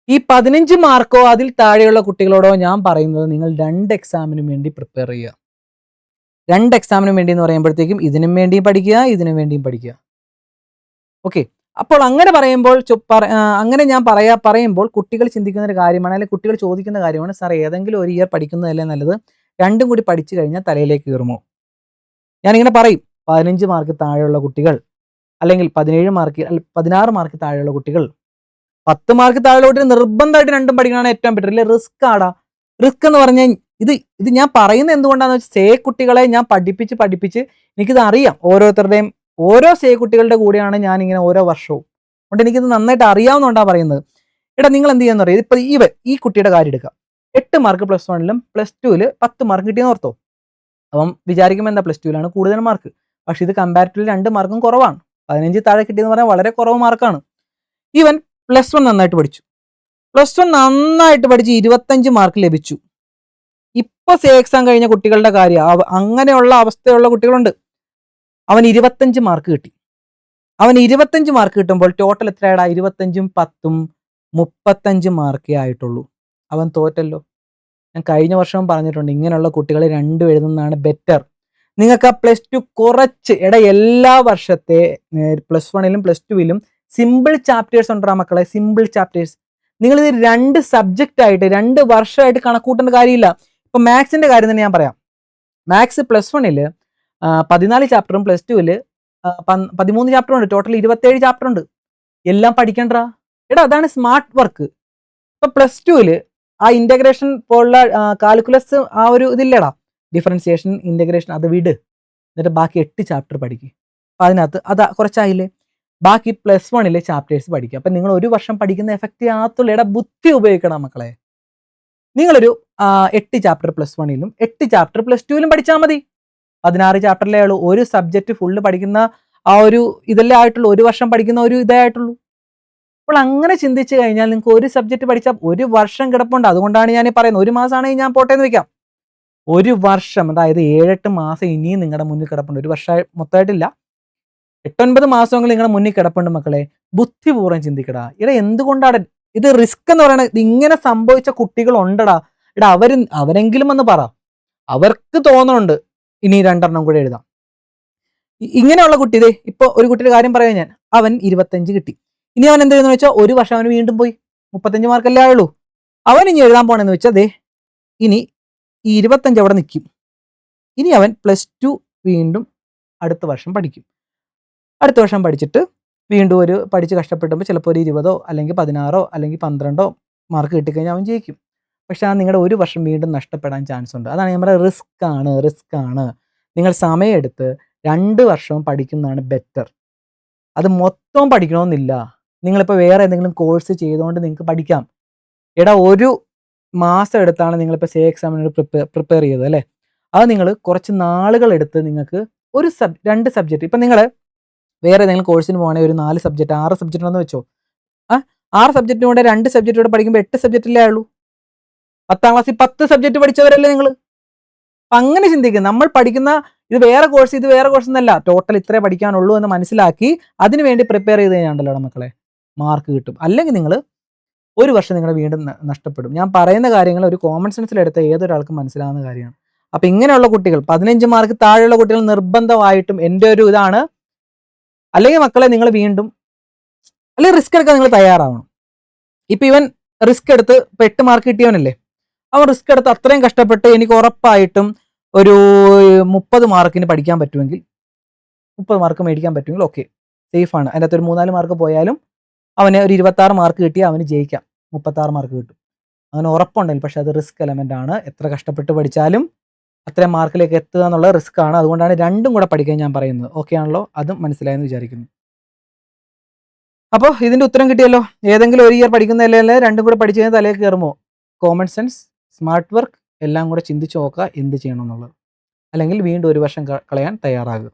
ഈ 15 മാർക്കോ അതിൽ താഴെയുള്ള കുട്ടികളോടോ ഞാൻ പറയുന്നത്, നിങ്ങൾ 2 എക്സാമിനും വേണ്ടി പ്രിപ്പയർ ചെയ്യുക. 2 എക്സാമിനും വേണ്ടി എന്ന് പറയുമ്പോഴത്തേക്കും ഇതിനും വേണ്ടിയും പഠിക്കുക, ഇതിനും വേണ്ടിയും പഠിക്കുക. ഓക്കെ. അപ്പോൾ അങ്ങനെ പറയുമ്പോൾ അങ്ങനെ ഞാൻ പറയുമ്പോൾ കുട്ടികൾ ചിന്തിക്കുന്ന ഒരു കാര്യമാണ്, അല്ലെങ്കിൽ കുട്ടികൾ ചോദിക്കുന്ന കാര്യമാണ്, സാർ ഏതെങ്കിലും ഒരു ഇയർ പഠിക്കുന്നതല്ലേ നല്ലത്, രണ്ടും കൂടി പഠിച്ചു കഴിഞ്ഞാൽ തലയിലേക്ക് കയറുമോ? ഞാനിങ്ങനെ പറയും, 15 മാർക്ക് താഴെയുള്ള കുട്ടികൾ, അല്ലെങ്കിൽ 16 മാർക്ക് താഴെയുള്ള കുട്ടികൾ, 10 മാർക്ക് താഴെയുള്ള കുട്ടികൾ നിർബന്ധമായിട്ട് രണ്ടും പഠിക്കണമാണ് ഏറ്റവും ബെറ്റർ. ഇല്ലേ, റിസ്ക് ആടാ. റിസ്ക് എന്ന് പറഞ്ഞാൽ ഇത് ഞാൻ പറയുന്നത് എന്തുകൊണ്ടാണെന്ന് വെച്ചാൽ, സേ കുട്ടികളെ ഞാൻ പഠിപ്പിച്ച് എനിക്കിത് അറിയാം. ഓരോ സേ കുട്ടികളുടെ കൂടെയാണ് ഞാൻ ഇങ്ങനെ ഓരോ വർഷവും. അതുകൊണ്ട് എനിക്കിത് നന്നായിട്ട് അറിയാവുന്നതുകൊണ്ടാണ് പറയുന്നത്. എടാ നിങ്ങൾ എന്ത് ചെയ്യാന്ന് പറയുന്നത്, ഇപ്പൊ ഈ കുട്ടിയുടെ കാര്യം എടുക്കാം. 8 മാർക്ക് പ്ലസ് വണ്ണിലും പ്ലസ് ടുവിൽ 10 മാർക്ക് കിട്ടിയെന്ന് ഓർത്തോ. അപ്പം വിചാരിക്കുമ്പോൾ എന്താ പ്ലസ് ടുവിലാണ് കൂടുതൽ മാർക്ക്, പക്ഷെ ഇത് കമ്പാരിറ്റീവ്ലി 2 മാർക്കും കുറവാണ്. 15 താഴെ കിട്ടിയെന്ന് പറഞ്ഞാൽ വളരെ കുറവ് മാർക്കാണ്. ഈവൻ പ്ലസ് വൺ നന്നായിട്ട് പഠിച്ചു, 25 മാർക്ക് ലഭിച്ചു. ഇപ്പൊ സേ എക്സാം കഴിഞ്ഞ കുട്ടികളുടെ കാര്യം, അങ്ങനെയുള്ള അവസ്ഥയുള്ള കുട്ടികളുണ്ട്. അവൻ 25 മാർക്ക് കിട്ടി. അവൻ 25 മാർക്ക് കിട്ടുമ്പോൾ ടോട്ടൽ എത്രയാടാ? 25ഉം 10ഉം 35 മാർക്കേ ആയിട്ടുള്ളൂ. അവൻ തോറ്റല്ലോ. ഞാൻ കഴിഞ്ഞ വർഷവും പറഞ്ഞിട്ടുണ്ട്, ഇങ്ങനെയുള്ള കുട്ടികൾ 2 എഴുതുന്നതാണ് ബെറ്റർ. നിങ്ങൾക്ക് ആ പ്ലസ് ടു കുറച്ച് എല്ലാ വർഷത്തെ പ്ലസ് വണ്ണിലും പ്ലസ് ടുവിലും സിമ്പിൾ ചാപ്റ്റേഴ്സ് ഉണ്ടാ മക്കളെ, സിമ്പിൾ ചാപ്റ്റേഴ്സ്. നിങ്ങളിത് 2 സബ്ജക്റ്റ് ആയിട്ട് 2 വർഷമായിട്ട് കണക്കൂട്ടേണ്ട കാര്യമില്ല. ഇപ്പൊ മാത്സിന്റെ കാര്യം തന്നെ ഞാൻ പറയാം. മാത്സ് പ്ലസ് വണ്ണിൽ 14 ചാപ്റ്ററും പ്ലസ് ടുവിൽ 13 ചാപ്റ്റർ ഉണ്ട്. ടോട്ടൽ 27 ചാപ്റ്റർ ഉണ്ട്. എല്ലാം പഠിക്കണ്ടാ. എടാ അതാണ് സ്മാർട്ട് വർക്ക്. ഇപ്പൊ പ്ലസ് ടുവിൽ ആ ഇന്റഗ്രേഷൻ പോലുള്ള കാൽക്കുലസ് ആ ഒരു ഇതില്ലടാ, ഡിഫറൻസിയേഷൻ, ഇന്റഗ്രേഷൻ, അത് വിട്. എന്നിട്ട് ബാക്കി 8 ചാപ്റ്റർ പഠിക്കുക. അപ്പം അതിനകത്ത് അത് കുറച്ചായില്ലേ. ബാക്കി പ്ലസ് വണ്ണിലെ ചാപ്റ്റേഴ്സ് പഠിക്കുക. അപ്പം നിങ്ങൾ ഒരു വർഷം പഠിക്കുന്ന എഫക്റ്റ് ആകത്തുള്ളൂ. എടാ ബുദ്ധി ഉപയോഗിക്കണം മക്കളെ. നിങ്ങളൊരു 8 ചാപ്റ്റർ പ്ലസ് വണ്ണിലും 8 ചാപ്റ്റർ പ്ലസ് ടുവിലും പഠിച്ചാൽ മതി. 16 ചാപ്റ്ററിലേ ഉള്ളൂ. ഒരു സബ്ജക്റ്റ് ഫുള്ള് പഠിക്കുന്ന ആ ഒരു ഇതല്ലേ ആയിട്ടുള്ളൂ. ഒരു വർഷം പഠിക്കുന്ന ഒരു ഇതേ ആയിട്ടുള്ളൂ. അപ്പോൾ അങ്ങനെ ചിന്തിച്ചു കഴിഞ്ഞാൽ നിങ്ങൾക്ക് ഒരു സബ്ജക്റ്റ് പഠിച്ചാൽ ഒരു വർഷം കിടപ്പുണ്ട്. അതുകൊണ്ടാണ് ഞാൻ പറയുന്നത്, ഒരു മാസമാണെങ്കിൽ ഞാൻ പോട്ടെ എന്ന് വെക്കാം. ഒരു വർഷം, അതായത് 7-8 മാസം ഇനിയും നിങ്ങളുടെ മുന്നിൽ കിടപ്പുണ്ട്. ഒരു വർഷം മൊത്തമായിട്ടില്ല, 8-9 മാസമെങ്കിലും നിങ്ങളുടെ മുന്നിൽ കിടപ്പുണ്ട് മക്കളെ. ബുദ്ധിപൂർവ്വം ചിന്തിക്കടാ. ഇവിടെ എന്തുകൊണ്ടാണ് ഇത് റിസ്ക് എന്ന് പറയുന്നത്? ഇത് ഇങ്ങനെ സംഭവിച്ച കുട്ടികളുണ്ടടാ. ഇവിടെ അവരെങ്കിലും ഒന്ന് പറ, അവർക്ക് തോന്നുന്നുണ്ട് ഇനി 2 എണ്ണം കൂടെ എഴുതാം. ഇങ്ങനെയുള്ള കുട്ടി, ഇതേ ഇപ്പൊ ഒരു കുട്ടിയുടെ കാര്യം പറയാൻ ഞാൻ, അവൻ 25 കിട്ടി. ഇനി അവൻ എന്ത് ചെയ്യുന്നു വെച്ചാൽ ഒരു വർഷം അവന് വീണ്ടും പോയി 35 മാർക്കല്ലേ ആയുള്ളൂ. അവൻ ഇനി എഴുതാൻ പോണെന്ന് വെച്ചാൽ ദേ ഇനി ഈ 25 അവിടെ നിൽക്കും. ഇനി അവൻ പ്ലസ് ടു വീണ്ടും അടുത്ത വർഷം പഠിക്കും. അടുത്ത വർഷം പഠിച്ചിട്ട് വീണ്ടും പഠിച്ച് കഷ്ടപ്പെട്ടുമ്പോൾ ചിലപ്പോൾ ഒരു 20 അല്ലെങ്കിൽ 16 അല്ലെങ്കിൽ 12 മാർക്ക് കിട്ടിക്കഴിഞ്ഞാൽ അവൻ ജയിക്കും. പക്ഷെ ആ നിങ്ങളുടെ ഒരു വർഷം വീണ്ടും നഷ്ടപ്പെടാൻ ചാൻസ് ഉണ്ട്. അതാണ് നമ്മുടെ റിസ്ക് ആണ്. നിങ്ങൾ സമയമെടുത്ത് 2 വർഷവും പഠിക്കുന്നതാണ് ബെറ്റർ. അത് മൊത്തം പഠിക്കണമെന്നില്ല. നിങ്ങളിപ്പോൾ വേറെ എന്തെങ്കിലും കോഴ്സ് ചെയ്തുകൊണ്ട് നിങ്ങൾക്ക് പഠിക്കാം. എടാ ഒരു മാസം എടുത്താണ് നിങ്ങളിപ്പോൾ സേ എക്സാമിന് പ്രിപ്പയർ ചെയ്തത് അല്ലേ. അത് നിങ്ങൾ കുറച്ച് നാളുകൾ എടുത്ത് നിങ്ങൾക്ക് 2 സബ്ജക്റ്റ്, ഇപ്പം നിങ്ങൾ വേറെ ഏതെങ്കിലും കോഴ്സിന് പോകണമെങ്കിൽ ഒരു 4 സബ്ജക്റ്റ് 6 സബ്ജക്റ്റ് ഉണ്ടെന്ന് വെച്ചോ. 6 സബ്ജക്റ്റിനും കൂടെ 2 സബ്ജക്റ്റ് കൂടെ പഠിക്കുമ്പോൾ 8 സബ്ജക്റ്റിലേ ആയുള്ളൂ. 10ാം ക്ലാസ്സിൽ 10 സബ്ജക്റ്റ് പഠിച്ചവരല്ലേ നിങ്ങൾ. അപ്പം അങ്ങനെ ചിന്തിക്കുക. നമ്മൾ പഠിക്കുന്ന ഇത് വേറെ കോഴ്സ് എന്നല്ല, ടോട്ടൽ ഇത്രേ പഠിക്കാനുള്ളൂ എന്ന് മനസ്സിലാക്കി അതിന് വേണ്ടി പ്രിപ്പയർ ചെയ്ത് കഴിഞ്ഞാണ്ടല്ലോ മക്കളെ മാർക്ക് കിട്ടും. അല്ലെങ്കിൽ നിങ്ങൾ ഒരു വർഷം നിങ്ങൾ വീണ്ടും നഷ്ടപ്പെടും. ഞാൻ പറയുന്ന കാര്യങ്ങൾ ഒരു കോമൺ സെൻസിലെടുത്ത ഏതൊരാൾക്കും മനസ്സിലാവുന്ന കാര്യമാണ്. അപ്പം ഇങ്ങനെയുള്ള കുട്ടികൾ 15 മാർക്ക് താഴെയുള്ള കുട്ടികൾ നിർബന്ധമായിട്ടും എൻ്റെ ഒരു ഇതാണ്, അല്ലെങ്കിൽ മക്കളെ നിങ്ങൾ വീണ്ടും റിസ്ക് എടുക്കാൻ നിങ്ങൾ തയ്യാറാവണം. ഇപ്പം ഇവൻ റിസ്ക് എടുത്ത് 8 മാർക്ക് കിട്ടിയവനല്ലേ, അവൻ റിസ്ക് എടുത്ത് അത്രയും കഷ്ടപ്പെട്ട് എനിക്ക് ഉറപ്പായിട്ടും ഒരു 30 മാർക്കിന് പഠിക്കാൻ പറ്റുമെങ്കിൽ 30 മാർക്ക് മേടിക്കാൻ പറ്റുമെങ്കിൽ ഓക്കെ, സേഫാണ്. അതിൻ്റെ അകത്ത് ഒരു 3-4 മാർക്ക് പോയാലും അവന് ഒരു 26 മാർക്ക് കിട്ടിയാൽ അവന് ജയിക്കാം. 36 മാർക്ക് കിട്ടും, അവന് ഉറപ്പുണ്ടെങ്കിൽ. പക്ഷെ അത് റിസ്ക് എലമെൻ്റ് ആണ്. എത്ര കഷ്ടപ്പെട്ട് പഠിച്ചാലും അത്രയും മാർക്കിലേക്ക് എത്തുക എന്നുള്ള റിസ്ക് ആണ്. അതുകൊണ്ടാണ് രണ്ടും കൂടെ പഠിക്കാൻ ഞാൻ പറയുന്നത്. ഓക്കെ ആണല്ലോ? അതും മനസ്സിലായെന്ന് വിചാരിക്കുന്നു. അപ്പോൾ ഇതിൻ്റെ ഉത്തരം കിട്ടിയല്ലോ. ഏതെങ്കിലും ഒരു ഇയർ പഠിക്കുന്നതല്ലേ രണ്ടും കൂടെ പഠിച്ചു കഴിഞ്ഞാൽ തലയിൽ കയറുമോ? കോമൺ സെൻസ്, സ്മാർട്ട് വർക്ക് എല്ലാം കൂടെ ചിന്തിച്ച് നോക്കുക എന്ത് ചെയ്യണം എന്നുള്ളത്. അല്ലെങ്കിൽ വീണ്ടും ഒരു വർഷം കളയാൻ തയ്യാറാകുക.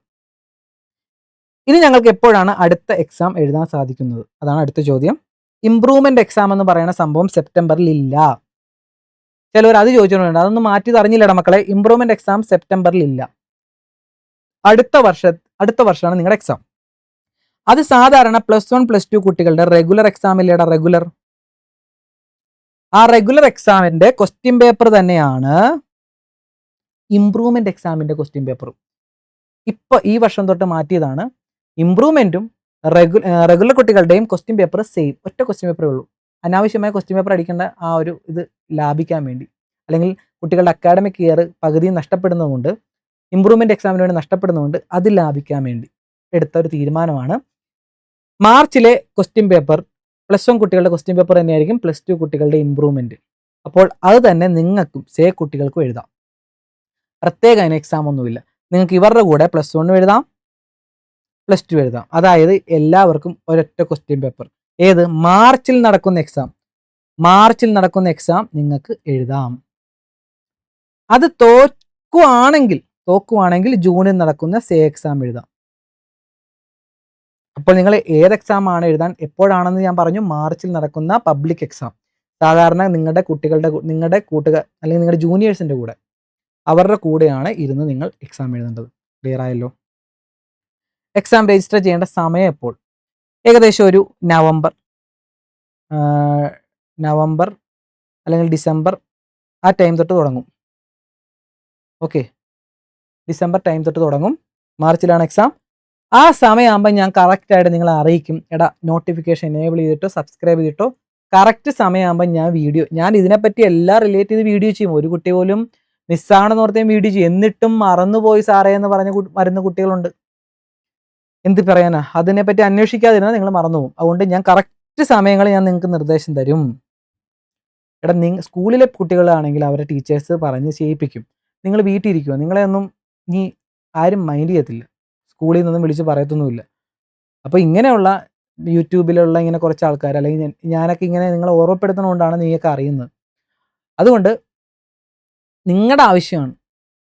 ഇനി ഞങ്ങൾക്ക് എപ്പോഴാണ് അടുത്ത എക്സാം എഴുതാൻ സാധിക്കുന്നത്? അതാണ് അടുത്ത ചോദ്യം. ഇംപ്രൂവ്മെന്റ് എക്സാം എന്ന് പറയുന്ന സംഭവം സെപ്റ്റംബറിൽ ഇല്ല. ചിലവർ അത് ചോദിച്ചിട്ടുണ്ട്. അതൊന്നും മാറ്റി തറിഞ്ഞില്ലട മക്കളെ. ഇംപ്രൂവ്മെന്റ് എക്സാം സെപ്റ്റംബറിൽ ഇല്ല. അടുത്ത വർഷമാണ് നിങ്ങളുടെ എക്സാം. അത് സാധാരണ +1 +2 കുട്ടികളുടെ റെഗുലർ എക്സാം ഇല്ലേടാ, റെഗുലർ. ആ റെഗുലർ എക്സാമിന്റെ ക്വസ്റ്റ്യൻ പേപ്പർ തന്നെയാണ് ഇംപ്രൂവ്മെന്റ് എക്സാമിന്റെ ക്വസ്റ്റ്യൻ പേപ്പറും. ഇപ്പൊ ഈ വർഷം തൊട്ട് മാറ്റിയതാണ്. ഇംപ്രൂവ്മെന്റും റെഗുലർ കുട്ടികളുടെയും ക്വസ്റ്റ്യൻ പേപ്പർ സെയിം, ഒറ്റ ക്വസ്റ്റ്യൻ പേപ്പറേ ഉള്ളൂ. അനാവശ്യമായ ക്വസ്റ്റ്യൻ പേപ്പർ അടിക്കേണ്ട ആ ഒരു ഇത് ലാഭിക്കാൻ വേണ്ടി, അല്ലെങ്കിൽ കുട്ടികളുടെ അക്കാഡമിക് ഇയർ പകുതി നഷ്ടപ്പെടുന്നതുകൊണ്ട്, ഇംപ്രൂവ്മെന്റ് എക്സാമിന് വേണ്ടി നഷ്ടപ്പെടുന്നതുകൊണ്ട് അത് ലാഭിക്കാൻ വേണ്ടി എടുത്ത ഒരു തീരുമാനമാണ്. മാർച്ചിലെ ക്വസ്റ്റ്യൻ പേപ്പർ +1 കുട്ടികളുടെ ക്വസ്റ്റ്യൻ പേപ്പർ തന്നെയായിരിക്കും +2 കുട്ടികളുടെ ഇംപ്രൂവ്മെന്റ്. അപ്പോൾ അത് തന്നെ നിങ്ങൾക്കും സേ കുട്ടികൾക്കും എഴുതാം. പ്രത്യേക അതിന് എക്സാം ഒന്നുമില്ല. നിങ്ങൾക്ക് ഇവരുടെ കൂടെ +1 എഴുതാം, +2 എഴുതാം. അതായത് എല്ലാവർക്കും ഒരൊറ്റ ക്വസ്റ്റ്യൻ പേപ്പർ. ഏത്? മാർച്ചിൽ നടക്കുന്ന എക്സാം നിങ്ങൾക്ക് എഴുതാം. അത് തോക്കുവാണെങ്കിൽ ജൂണിൽ നടക്കുന്ന സേ എക്സാം എഴുതാം. അപ്പോൾ നിങ്ങൾ ഏത് എക്സാം ആണ് എഴുതാൻ എപ്പോഴാണെന്ന് ഞാൻ പറഞ്ഞു. മാർച്ചിൽ നടക്കുന്ന പബ്ലിക് എക്സാം. സാധാരണ നിങ്ങളുടെ കൂട്ടുകാർ അല്ലെങ്കിൽ നിങ്ങളുടെ ജൂനിയേഴ്സിൻ്റെ കൂടെ, അവരുടെ കൂടെയാണ് ഇരുന്ന് നിങ്ങൾ എക്സാം എഴുതേണ്ടത്. ക്ലിയർ ആയല്ലോ? എക്സാം രജിസ്റ്റർ ചെയ്യേണ്ട സമയം എപ്പോൾ? ഏകദേശം ഒരു നവംബർ അല്ലെങ്കിൽ ഡിസംബർ ആ ടൈം തൊട്ട് തുടങ്ങും. ഓക്കെ, ഡിസംബർ ടൈം തൊട്ട് തുടങ്ങും. മാർച്ചിലാണ് എക്സാം. ആ സമയമാകുമ്പോൾ ഞാൻ കറക്റ്റായിട്ട് നിങ്ങളെ അറിയിക്കും. എടാ, നോട്ടിഫിക്കേഷൻ എനേബിൾ ചെയ്തിട്ടോ സബ്സ്ക്രൈബ് ചെയ്തിട്ടോ കറക്റ്റ് സമയമാകുമ്പോൾ ഞാൻ ഇതിനെപ്പറ്റി എല്ലാം റിലേറ്റ് ചെയ്ത് വീഡിയോ ചെയ്യും. ഒരു കുട്ടി പോലും മിസ്സാണെന്ന് ഓർത്തേം വീഡിയോ ചെയ്യും. എന്നിട്ടും മറന്നുപോയി സാറേ എന്ന് പറഞ്ഞ് വരുന്ന കുട്ടികളുണ്ട്. എന്ത് പറയാനാ? അതിനെപ്പറ്റി അന്വേഷിക്കാതിരുന്നാൽ നിങ്ങൾ മറന്നുപോകും. അതുകൊണ്ട് ഞാൻ കറക്റ്റ് സമയങ്ങൾ ഞാൻ നിങ്ങൾക്ക് നിർദ്ദേശം തരും. എടാ, സ്കൂളിലെ കുട്ടികളാണെങ്കിൽ അവരെ ടീച്ചേഴ്സ് പറഞ്ഞ് ചെയ്യിപ്പിക്കും. നിങ്ങൾ വീട്ടിൽ ഇരിക്കുക, നിങ്ങളെ ഒന്നും ഇനി ആരും മൈൻഡ് ചെയ്യത്തില്ല, സ്കൂളിൽ നിന്നൊന്നും വിളിച്ച് പറയത്തൊന്നുമില്ല. അപ്പോൾ ഇങ്ങനെയുള്ള യൂട്യൂബിലുള്ള ഇങ്ങനെ കുറച്ച് ആൾക്കാർ, അല്ലെങ്കിൽ ഞാനൊക്കെ ഇങ്ങനെ നിങ്ങളെ ഓർമ്മപ്പെടുത്തുന്നതുകൊണ്ടാണ് നീയൊക്കെ അറിയുന്നത്. അതുകൊണ്ട് നിങ്ങളുടെ ആവശ്യമാണ്.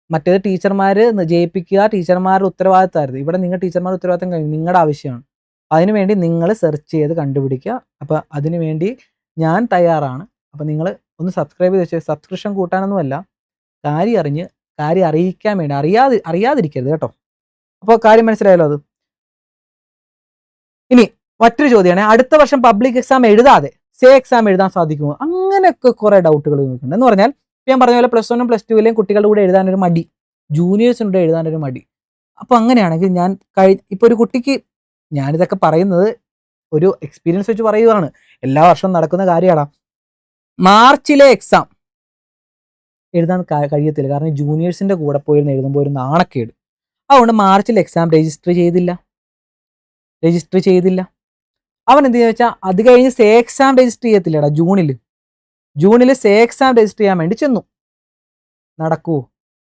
മറ്റേത് ടീച്ചർമാർ ജയിപ്പിക്കുക, ടീച്ചർമാരുടെ ഉത്തരവാദിത്തമായിരുന്നു. ഇവിടെ നിങ്ങൾ ടീച്ചർമാരുടെ ഉത്തരവാദിത്തം കഴിഞ്ഞു, നിങ്ങളുടെ ആവശ്യമാണ്. അതിനുവേണ്ടി നിങ്ങൾ സെർച്ച് ചെയ്ത് കണ്ടുപിടിക്കുക. അപ്പോൾ അതിനുവേണ്ടി ഞാൻ തയ്യാറാണ്. അപ്പോൾ നിങ്ങൾ ഒന്ന് സബ്സ്ക്രൈബ് ചെയ്ത് വെച്ചാൽ, സബ്സ്ക്രിപ്ഷൻ കൂട്ടാനൊന്നുമല്ല, കാര്യം അറിയിക്കാൻ വേണ്ടി, അറിയാതിരിക്കരുത് കേട്ടോ. അപ്പോൾ കാര്യം മനസ്സിലായല്ലോ? അത് ഇനി മറ്റൊരു ചോദ്യമാണ്, അടുത്ത വർഷം പബ്ലിക് എക്സാം എഴുതാതെ സേ എക്സാം എഴുതാൻ സാധിക്കുമോ? അങ്ങനെയൊക്കെ കുറേ ഡൗട്ടുകൾ ചോദിക്കുന്നുണ്ട്. എന്ന് പറഞ്ഞാൽ ഞാൻ പറഞ്ഞ പോലെ +1 +2 കുട്ടികളുടെ കൂടെ എഴുതാനൊരു മടി, ജൂനിയേഴ്സിൻ്റെ കൂടെ എഴുതാനൊരു മടി. അപ്പോൾ അങ്ങനെയാണെങ്കിൽ ഇപ്പോൾ ഒരു കുട്ടിക്ക്, ഞാനിതൊക്കെ പറയുന്നത് ഒരു എക്സ്പീരിയൻസ് വെച്ച് പറയുകയാണ്, എല്ലാ വർഷവും നടക്കുന്ന കാര്യമാണ്. മാർച്ചിലെ എക്സാം എഴുതാൻ കഴിയത്തില്ല. കാരണം ജൂനിയേഴ്സിൻ്റെ കൂടെ പോയിരുന്ന് എഴുതുമ്പോൾ ഒരു നാണക്കേട്. അതുകൊണ്ട് മാർച്ചിൽ എക്സാം രജിസ്റ്റർ ചെയ്തില്ല. അവൻ എന്ത് ചെയ്യുക വെച്ചാൽ, അത് കഴിഞ്ഞ് സേ എക്സാം രജിസ്റ്റർ ചെയ്യത്തില്ലടാ. ജൂണിൽ സേ എക്സാം രജിസ്റ്റർ ചെയ്യാൻ വേണ്ടി ചെന്നു.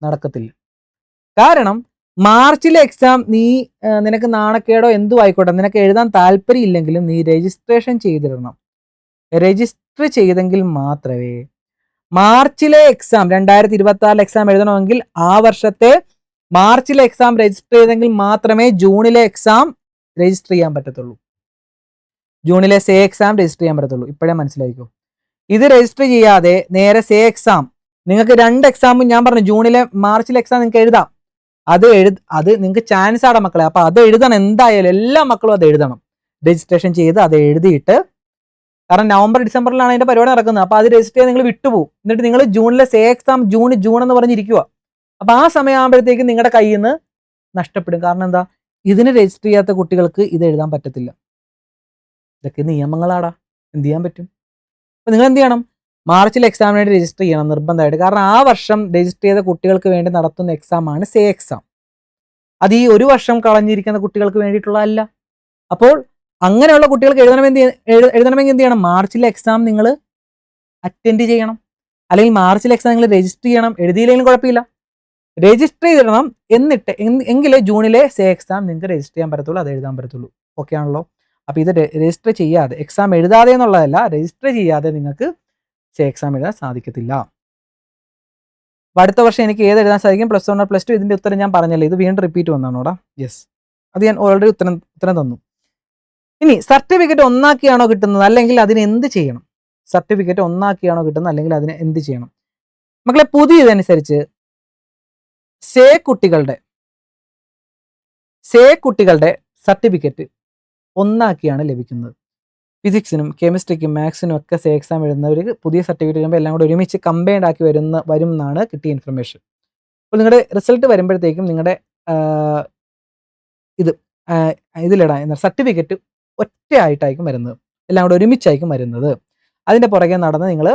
നടക്കത്തില്ല. കാരണം മാർച്ചിലെ എക്സാം നിനക്ക് നാണക്കേടോ എന്തോ ആയിക്കോട്ടെ, നിനക്ക് എഴുതാൻ താല്പര്യം ഇല്ലെങ്കിലും നീ രജിസ്ട്രേഷൻ ചെയ്തിടണം. രജിസ്റ്റർ ചെയ്തെങ്കിൽ മാത്രമേ മാർച്ചിലെ എക്സാം 2026 എക്സാം എഴുതണമെങ്കിൽ ആ വർഷത്തെ മാർച്ചിലെ എക്സാം രജിസ്റ്റർ ചെയ്തെങ്കിൽ മാത്രമേ ജൂണിലെ എക്സാം രജിസ്റ്റർ ചെയ്യാൻ പറ്റത്തുള്ളൂ. ജൂണിലെ സേ എക്സാം രജിസ്റ്റർ ചെയ്യാൻ പറ്റത്തുള്ളൂ. ഇപ്പോഴേ മനസ്സിലായിക്കോ. ഇത് രജിസ്റ്റർ ചെയ്യാതെ നേരെ സേ എക്സാം, നിങ്ങൾക്ക് 2 എക്സാമും ഞാൻ പറഞ്ഞു, മാർച്ചിലെ എക്സാം നിങ്ങൾക്ക് എഴുതാം. അത് നിങ്ങൾക്ക് ചാൻസ് ആണ് മക്കളെ. അപ്പോൾ അത് എഴുതണം എന്തായാലും, എല്ലാ മക്കളും അത് എഴുതണം. രജിസ്ട്രേഷൻ ചെയ്ത് അത് എഴുതിയിട്ട്, കാരണം നവംബർ ഡിസംബറിലാണ് അതിൻ്റെ പരിപാടി നടക്കുന്നത്. അപ്പോൾ അത് രജിസ്റ്റർ ചെയ്ത് നിങ്ങൾ വിട്ടുപോകും. എന്നിട്ട് നിങ്ങൾ ജൂണിലെ സേ എക്സാം ജൂൺ എന്ന് പറഞ്ഞിരിക്കുക. അപ്പോൾ ആ സമയമാകുമ്പോഴത്തേക്കും നിങ്ങളുടെ കയ്യിൽ നിന്ന് നഷ്ടപ്പെടും. കാരണം എന്താ? ഇതിന് രജിസ്റ്റർ ചെയ്യാത്ത കുട്ടികൾക്ക് ഇത് എഴുതാൻ പറ്റത്തില്ല. ഇതൊക്കെ നിയമങ്ങളാടാ, എന്ത് ചെയ്യാൻ പറ്റും? അപ്പോൾ നിങ്ങൾ എന്ത് ചെയ്യണം? മാർച്ചിൽ എക്സാമിന് വേണ്ടി രജിസ്റ്റർ ചെയ്യണം നിർബന്ധമായിട്ട്. കാരണം ആ വർഷം രജിസ്റ്റർ ചെയ്ത കുട്ടികൾക്ക് വേണ്ടി നടത്തുന്ന എക്സാമാണ് സേ എക്സാം. അത് ഈ ഒരു വർഷം കളഞ്ഞിരിക്കുന്ന കുട്ടികൾക്ക് വേണ്ടിയിട്ടുള്ളതല്ല. അപ്പോൾ അങ്ങനെയുള്ള കുട്ടികൾക്ക് എഴുതണമെങ്കിൽ എന്ത് ചെയ്യണം? മാർച്ചിലെ എക്സാം നിങ്ങൾ അറ്റൻഡ് ചെയ്യണം, അല്ലെങ്കിൽ മാർച്ചിലെ എക്സാം നിങ്ങൾ രജിസ്റ്റർ ചെയ്യണം. എഴുതിയില്ലെങ്കിലും കുഴപ്പമില്ല. രജിസ്റ്റർ ചെയ്തിടണം. എന്നിട്ട് എങ്കിലേ ജൂണിലെ സേ എക്സാം നിങ്ങൾക്ക് രജിസ്റ്റർ ചെയ്യാൻ പറ്റത്തുള്ളൂ, അത് എഴുതാൻ പറ്റത്തുള്ളൂ. ഓക്കെ ആണല്ലോ? അപ്പോൾ ഇത് രജിസ്റ്റർ ചെയ്യാതെ, എക്സാം എഴുതാതെ എന്നുള്ളതല്ല, രജിസ്റ്റർ ചെയ്യാതെ നിങ്ങൾക്ക് സേ എക്സാം എഴുതാൻ സാധിക്കത്തില്ല. അപ്പോൾ അടുത്ത വർഷം എനിക്ക് ഏത് എഴുതാൻ സാധിക്കും? +1 +2. ഇതിൻ്റെ ഉത്തരം ഞാൻ പറഞ്ഞല്ലേ, ഇത് വീണ്ടും റിപ്പീറ്റ് വന്നാണോടാ? യെസ്, അത് ഞാൻ ഓൾറെഡി ഉത്തരം തന്നു. ഇനി സർട്ടിഫിക്കറ്റ് ഒന്നാക്കിയാണോ കിട്ടുന്നത്, അല്ലെങ്കിൽ അതിന് എന്ത് ചെയ്യണം? സർട്ടിഫിക്കറ്റ് ഒന്നാക്കിയാണോ കിട്ടുന്നത്, അല്ലെങ്കിൽ അതിന് എന്ത് ചെയ്യണം? മക്കളെ, പുതിയതനുസരിച്ച് സേ കുട്ടികളുടെ സർട്ടിഫിക്കറ്റ് ഒന്നാക്കിയാണ് ലഭിക്കുന്നത്. ഫിസിക്സിനും കെമിസ്ട്രിക്കും മാത്സിനും ഒക്കെ സേ എക്സാം എഴുതുന്നവർക്ക് പുതിയ സർട്ടിഫിക്കറ്റ് വരുമ്പോൾ എല്ലാം കൂടെ ഒരുമിച്ച് കമ്പൈൻഡ് ആക്കി വരും എന്നാണ് കിട്ടിയ ഇൻഫർമേഷൻ. അപ്പോൾ നിങ്ങളുടെ റിസൾട്ട് വരുമ്പോഴത്തേക്കും നിങ്ങളുടെ ഇതിലിടാൻ സർട്ടിഫിക്കറ്റ് ഒറ്റയായിട്ടായിരിക്കും വരുന്നത്, എല്ലാം കൂടെ ഒരുമിച്ചായിരിക്കും വരുന്നത്. അതിൻ്റെ പുറകെ നടന്ന് നിങ്ങൾ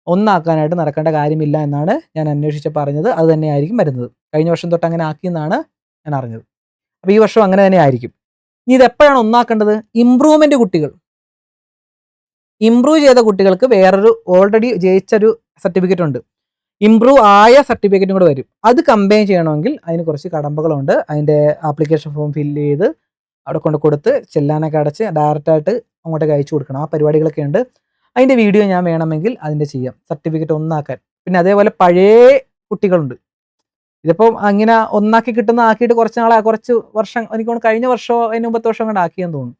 ഒന്നാക്കാനായിട്ട് നടക്കേണ്ട കാര്യമില്ല എന്നാണ് ഞാൻ അന്വേഷിച്ച് പറഞ്ഞത്. അത് തന്നെയായിരിക്കും വരുന്നത്. കഴിഞ്ഞ വർഷം തൊട്ട് അങ്ങനെ ആക്കിയെന്നാണ് ഞാൻ അറിഞ്ഞത്. അപ്പോൾ ഈ വർഷം അങ്ങനെ തന്നെ ആയിരിക്കും. ഇനി ഇതെപ്പോഴാണ് ഒന്നാക്കേണ്ടത്? ഇംപ്രൂവ് ചെയ്ത കുട്ടികൾക്ക് വേറൊരു ഓൾറെഡി ജയിച്ചൊരു സർട്ടിഫിക്കറ്റ് ഉണ്ട്, ഇംപ്രൂവ് ആയ സർട്ടിഫിക്കറ്റും കൂടെ വരും. അത് കമ്പൈൻ ചെയ്യണമെങ്കിൽ അതിന് കുറച്ച് കടമ്പകളുണ്ട്. അതിൻ്റെ ആപ്ലിക്കേഷൻ ഫോം ഫില്ല് ചെയ്ത് അവിടെ കൊടുത്ത് ചെല്ലാനൊക്കെ അടച്ച് ഡയറക്റ്റായിട്ട് അങ്ങോട്ടേക്ക് അയച്ചു കൊടുക്കണം. ആ പരിപാടികളൊക്കെ ഉണ്ട്. അതിൻ്റെ വീഡിയോ ഞാൻ വേണമെങ്കിൽ അതിൻ്റെ ചെയ്യാം, സർട്ടിഫിക്കറ്റ് ഒന്നാക്കാൻ. പിന്നെ അതേപോലെ പഴയ കുട്ടികളുണ്ട്. ഇതിപ്പം അങ്ങനെ ഒന്നാക്കി കിട്ടുന്ന ആക്കിയിട്ട് കുറച്ച് വർഷം, എനിക്ക് തോന്നുന്നു കഴിഞ്ഞ വർഷമോ അതിന് മുമ്പത്തെ വർഷം കൊണ്ട് ആക്കിയെന്ന് തോന്നുന്നു.